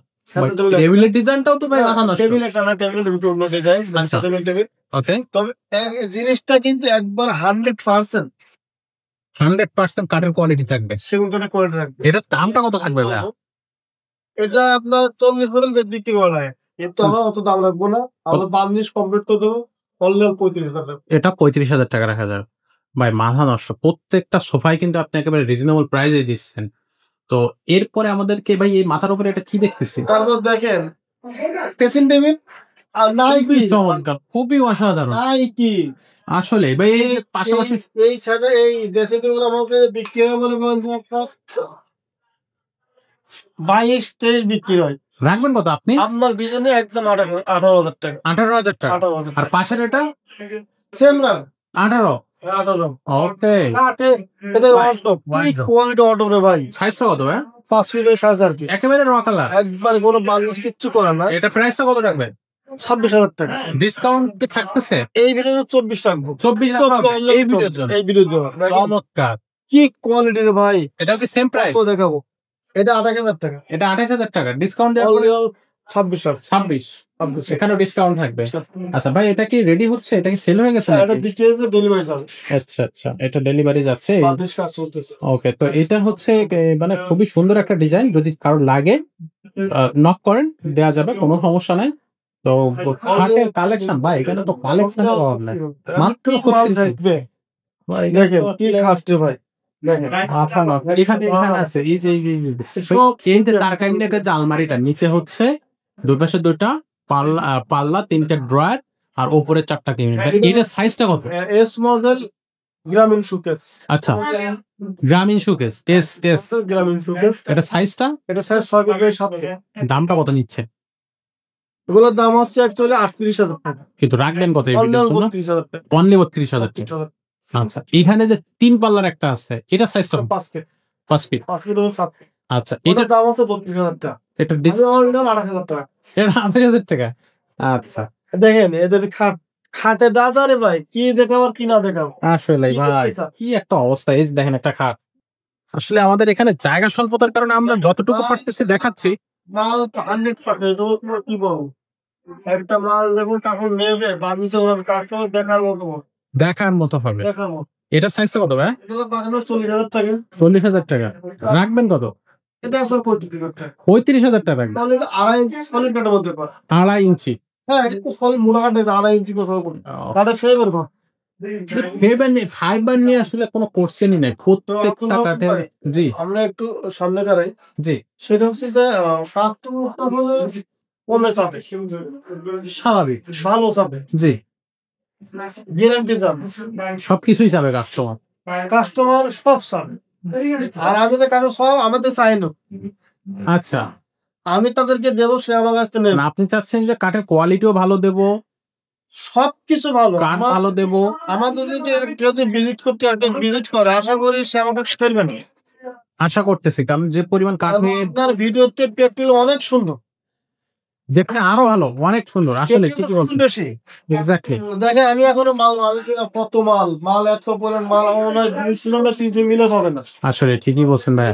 টেবিলের ডিজাইনটাও তো ভাই মাথা নষ্ট। টেবিল একটা না, টেবিলের ভিতর অন্য ডিজাইন। আচ্ছা। টেবিল। ওকে। তবে জিনিসটা কিন্তু একবার 100% 100% কাঠের কোয়ালিটি থাকবে। সেগুন কাঠের কোয়ালিটি রাখবে। এটার দামটা কত থাকবে ভাইয়া? এটা আপনার 40 পর্যন্ত বিক্রি করা হয়, কিন্তু আমরা অত দাম রাখবো না। আমরা বার্নিশ কমপ্লিট করে দেবো অনলি 35,000 টাকা। এটা 35,000 টাকা রাখা যাবে। ভাই মাথা নষ্ট। প্রত্যেকটা সোফাই কিন্তু আপনি একেবারে রিজনেবল প্রাইসে দিচ্ছেন। তো এরপরে আমাদেরকে ভাই এই মাথার উপরে এটা কি দেখতেছি? তারপর দেখেন ড্রেসিং টেবিল আর নাইকি, চমৎকার, খুবই অসাধারণ। নাইকি আসলে ভাই এই যে পাশাপাশি এই সাইডে এই ড্রেসিং টেবিল আমাকে বিক্রি হয় মনে করেন 22-23 বিক্রি হয়। রাখবেন কত আপনি? আপনার পিছনে একদম 18,000 টাকা। 18,000 টাকা। 18,000 আর পাশের এটা সেম না 18। 18,000। ওকে। এটা অটো, কি কোয়ালিটি অটো রে ভাই। সাইজটা কত ভাই? 5 ফিটের সাইজ আর কি। একেবারে র কালার। একবার কোনো বার্নিশ কিচ্ছু করা না। এটা প্রাইসটা কত রাখবেন? 26,000 টাকা। ডিসকাউন্ট কি থাকতেছে? এই ভিডিওতে 24 রাখবো। 24 এই ভিডিওর জন্য। এই ভিডিওর জন্য। চমৎকার। কি কোয়ালিটি রে ভাই। এটাও কি সেম প্রাইস? কত দেখাবো? এটা 28,000 টাকা। এটা 28,000 টাকা। ডিসকাউন্ট দেওয়ার পরে 26,000। এখানেও ডিসকাউন্ট থাকবে। আচ্ছা ভাই এটা কি রেডি হচ্ছে? এটা কি সেল হয়ে গেছে এটা নাকি? বিক্রি হয়েছে, ডেলিভারি যাবে। আচ্ছা। এটা ডেলিভারি যাচ্ছে। বার্নিশ কাজ চলতেছে। ওকে। তো এটা হচ্ছে মানে খুবই সুন্দর একটা ডিজাইন। যদি কারো লাগে নক করেন, দেয়া যাবে, কোনো সমস্যা নাই। তো খাটের কালেকশন ভাই, এখানে তো কালেকশনের অভাব নাই। মাত্র মাল থাকবে। ভাই দেখেন কি খাটছে ভাই। এখানে আছে এই যে তার ক্যাবিনেটের যে আলমারিটা নিচে হচ্ছে দুই পাশে দুইটা পাল্লা 3টা ড্রয়ার আর উপরে 4টা ক্যাবিনেট। এটা সাইজটা কত? এস মডেল গ্রামীণ শোকেস। আচ্ছা, গ্রামীণ শোকেস এস গ্রামীণ শোকেস। এটা সাইজটা? এটা সাইজ 6 বাই 7। দামটা কত নিচ্ছে? এগুলোর দাম হচ্ছে অ্যাকচুয়ালি 38,000 টাকা। কিন্তু রাখবেন কত এই ভিডিওর জন্য? 32,000 টাকা। অনলি 32,000 টাকা। আচ্ছা, এখানে যে 3 পাল্লার একটা আছে এটা সাইজটা 5 ফিট। 5 ফিট। 5 ফিট হলো 7 ফিট। আচ্ছা, এটার এটা দাম হচ্ছে 32,000 টাকা। এটা অরিজিনাল 28,000 টাকা। এটা 28,000 টাকা। আচ্ছা, দেখেন এদের খাটের দাদারে ভাই কি দেখাবো আর কি না দেখাবো। আসলে ভাই কি একটা অবস্থা। এই যে দেখেন একটা খাট। আসলে আমাদের এখানে জায়গা স্বল্পতার কারণে আমরা যতটুকু পারতেছি দেখাচ্ছি। মাল 100% কি বলবো, একটা মাল দেখুন কাপড় নেবে বানিয়ে কাপড় দেখার মতো দেখার মতো হবে। দেখার মতো। এটা সাইজটা কত ভাই? এগুলো বানানো 40,000 টাকা। 40,000 টাকা। রাখবেন কত? এটা আসলে 35,000 টাকা। 35,000 টাকা রাখবেন। তাহলে এটা 2.5 ইঞ্চি সলিড কাঠের মধ্যে পারে। 2.5 ইঞ্চি। হ্যাঁ এটা সলিড মোটা কাঠ 2.5 ইঞ্চি কোথাও পড়ে। তাহলে ফেভার কর। ফাইবার নিয়ে আসলে কোনো কোশ্চেনই নাই। প্রত্যেকটা কাঠের জি আমরা একটু সামনে দাঁড়াই। জি সেটা হচ্ছে যে কাস্টমার হলে কমে চাবে, স্বাভাবিক। ভালো চাবে, জি গ্যারান্টি চাবে, সবকিছুই যাবে কাস্টমার। কাস্টমার সব চাবে। আর আমি যে কারো সব আমাদের চাই না, আচ্ছা, আমি তাদেরকে দেবো সে আমার কাছ থেকে নেবে। না আপনি চাচ্ছেন যে কাঠের কোয়ালিটিও ভালো দেবো, সবকিছু ভালো, কাঠ ভালো দেবো। আমাদের যদি কেউ যদি ভিজিট করতে আসে ভিজিট করে, আশা করি সে আমাকে ফেরবে না। আশা করতেছি, কারণ যে পরিমাণ কাঠ নিয়ে আপনার ভিডিওতে পেট্রোল অনেক সুন্দর, দেখতে আরো ভালো, অনেক সুন্দর। আসলে ঠিকই বলছেন। বেশি এক্স্যাক্টলি। দেখেন আমি এখনো মাল কত মাল এত পরিমাণ মাল আমার মনে হয় 200 মিলে হবে না। আসলে ঠিকই বলছেন ভাই।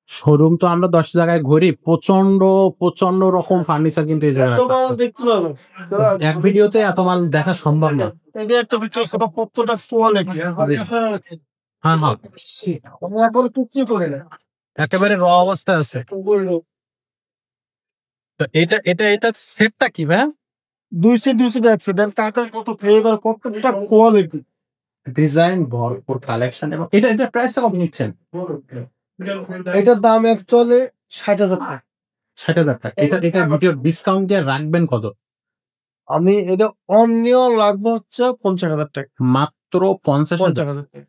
শোরুম তো আমরা 10 জায়গায় ঘুরি, প্রচন্ড প্রচন্ড রকম ফার্নিচার কিন্তু এই জায়গায় এত মাল দেখতে পাবেন এক ভিডিওতে এত মাল দেখা সম্ভব না। এই যে একটা ভিতরে ছোট কতটা কোয়ালিটি হ্যাঁ হ্যাঁ, আমরা এখন টুকরি করে না একেবারে র অবস্থায় আছে। তো এটা সেটটা কি ভাই? 2 সিট অ্যাক্সিডেন্ট কাকার কত ফেভার কতটা কোয়ালিটি, ডিজাইন ভরপুর কালেকশন। এবং এটা প্রাইসটা কত নিচ্ছেন? এটার দাম অ্যাকচুয়ালি 60,000 টাকা। 60,000 টাকা। এটা ভিডিও ডিসকাউন্ট দিয়ে রাখবেন কত? আমি এটা অনিয়ন রাখবো হচ্ছে 50,000 টাকা। মাত্র 50,000 50,000 টাকা।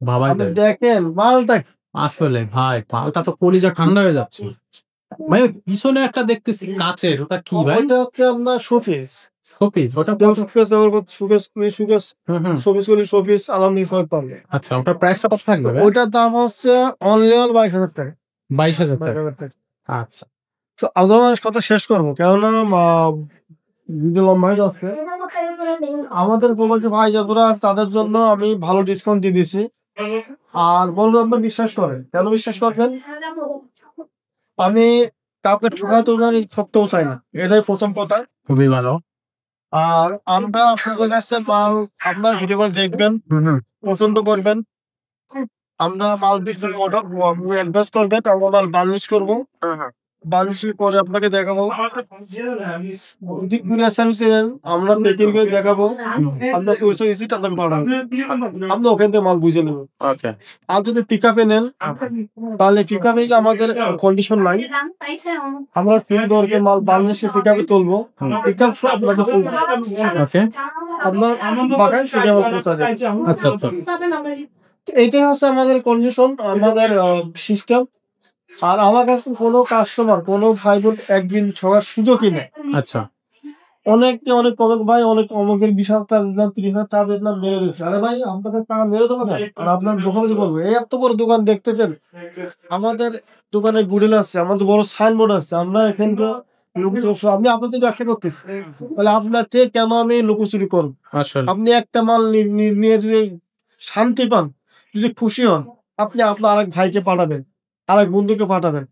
ভাবাই আপনি যায়। দেখেন মালটা আসলে ভাই মালটা তো কলিজা ঠান্ডা হয়ে যাচ্ছে ভাই। পিছনে একটা দেখতেছি কাচের, ওটা কি ভাই? ওটা হচ্ছে আপনার শোপিস। শোপিস? ওটা শোকেস ব্যবহার করতে শোকেস শোপিস গুলি শোপিস আলহামদুলিল্লাহ পাবে। আচ্ছা, ওটার প্রাইসটা কত থাকবে ভাই? ওটার দাম হচ্ছে অনলি 22,000 টাকা। 22,000 টাকা। 22,000 টাকা। আচ্ছা, তো আদারওয়াইজ কথা শেষ করবো কেননা ভিডিও লম্বা হয়ে যাচ্ছে। আমাদের প্রবাসী ভাই যারা আছে তাদের জন্য আমি ভালো ডিসকাউন্ট দিয়ে দিছি। আর বলবো আপনার বিশ্বাস করেন, কেন বিশ্বাস করবেন, আমি কাউকে ঠকাতে ঠকতেও চাই না, এটাই প্রথম কথা। খুবই ভালো। আর আমরা আপনাদের কাছে মাল আপনার ভিডিও করে দেখবেন, পছন্দ করবেন, আমরা মাল বিক্রি অ্যাডভান্স করবেন, আমরা মাল বার্নিশ করবো, বার্নিশের পরে আপনাকে দেখাবো। যদি কুরিয়ার সার্ভিস আমরা প্যাকিং করে দেখাবো, আপনার পয়সা রিসিট আপনাকে পাঠাবো, আমরা ওখান থেকে মাল বুঝে নেবো। ওকে। আর যদি পিক আপে নেন তাহলে পিক আপে আমাদের কন্ডিশন নাই, আমরা ফ্রি দরকে মাল বাংলাদেশকে পিক আপে তুলবো, পিক আপ সব আপনাকে ওকে। আপনার বাগান সেটা আমার পৌঁছা যায়। আচ্ছা আচ্ছা, এইটাই হচ্ছে আমাদের কন্ডিশন, আমাদের সিস্টেম। আর আমার কাছে কোনো কাস্টমার কোনো ভাই বোন একদিন ঠকার সুযোগই নেই। আচ্ছা, অনেকে অনেক অনেক ভাই অনেক অমুকের 20,000 টাকা দিলাম 30,000 টাকা দিলাম মেরে দিচ্ছে। আরে ভাই আপনাদের টাকা মেরে দেবো না, আর আপনার দোকানে কি বলবো, এই এত বড় দোকান দেখতেছেন, আমাদের দোকানে গুডেল আছে, আমাদের বড় সাইনবোর্ড আছে, আমরা এখানকার আপনি আপনাদের ব্যবসা করতেছি, তাহলে আপনার থেকে কেন আমি লুকোচুরি করবো? আসলে আপনি একটা মাল নিয়ে যদি শান্তি পান, যদি খুশি হন, আপনি আপনার আরেক ভাইকে পাঠাবেন, আরেক বন্ধুকে পাঠাবেন,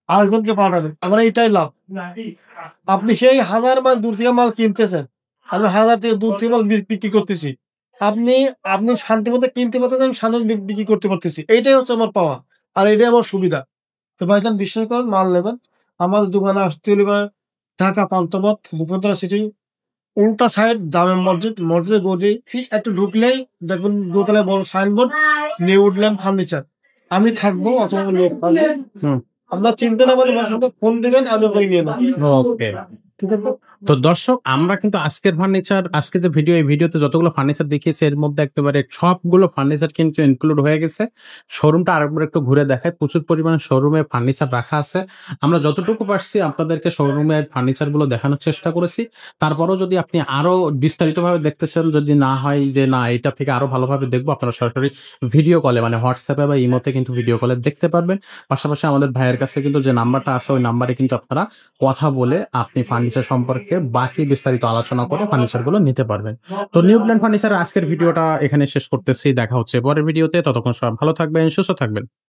আরেকজনকে পাঠাবেন, আমার এটাই লাভ। আপনি সেই 1000 মাইল দূর থেকে মাল কিনতেছেন, আমি 1000 থেকে দূর থেকে মাল বিক্রি করতেছি, আপনি আপনি শান্তি মতো কিনতে পারতেছেন, আমি শান্তি বিক্রি করতে পারতেছি, এইটাই হচ্ছে আমার পাওয়া, আর এটাই আমার সুবিধা। তো ভাইজান বিশ্বাস করেন মাল নেবেন আমাদের দোকানে আসতে হলে ঢাকা পান্থপথ বসুন্ধরা সিটি উল্টা সাইড জামে মসজিদ, মসজিদের গলি ঠিক একটু ঢুকলেই দেখবেন দোতলায় বড় সাইনবোর্ড নিউ উডল্যান্ড ফার্নিচার। আমি থাকবো অথবা লোক থাকবে। হুম। আপনার চিন্তা না করলে বাসাতে ফোন দিবেন, আমি ওখানে নিয়ে নেবো। ওকে। ঠিক আছে? তো দর্শক আমরা কিন্তু আজকে যে ভিডিও, এই ভিডিওতে যতগুলো ফার্নিচার দেখিয়েছি এর মধ্যে একেবারে সবগুলো ফার্নিচার কিন্তু ইনক্লুড হয়ে গেছে। শোরুমটা আরেকবার একটু ঘুরে দেখাই। প্রচুর পরিমাণে শোরুমে ফার্নিচার রাখা আছে। আমরা যতটুকু পারছি আপনাদেরকে শোরুমের ফার্নিচারগুলো দেখানোর চেষ্টা করেছি। তারপরেও যদি আপনি আরো বিস্তারিতভাবে দেখতে চান, যদি না হয় যে না এটা থেকে আরো ভালোভাবে দেখবো, আপনারা সরাসরি ভিডিও কলে মানে হোয়াটসঅ্যাপে বা ইমোতে কিন্তু ভিডিও কলে দেখতে পারবেন। পাশাপাশি আমাদের ভাইয়ের কাছে কিন্তু যে নাম্বারটা আছে ওই নাম্বারে কিন্তু আপনারা কথা বলে আপনি ফার্নিচার সম্পর্কে বাকি বিস্তারিত আলোচনা করে ফার্নিচার গুলো নিতে পারবেন। তো নিউল্যান্ড ফার্নিচার আজকের ভিডিওটা এখানে শেষ করতেছি। দেখা হচ্ছে পরের ভিডিওতে। ততক্ষণ সবাই ভালো থাকবেন, সুস্থ থাকবেন।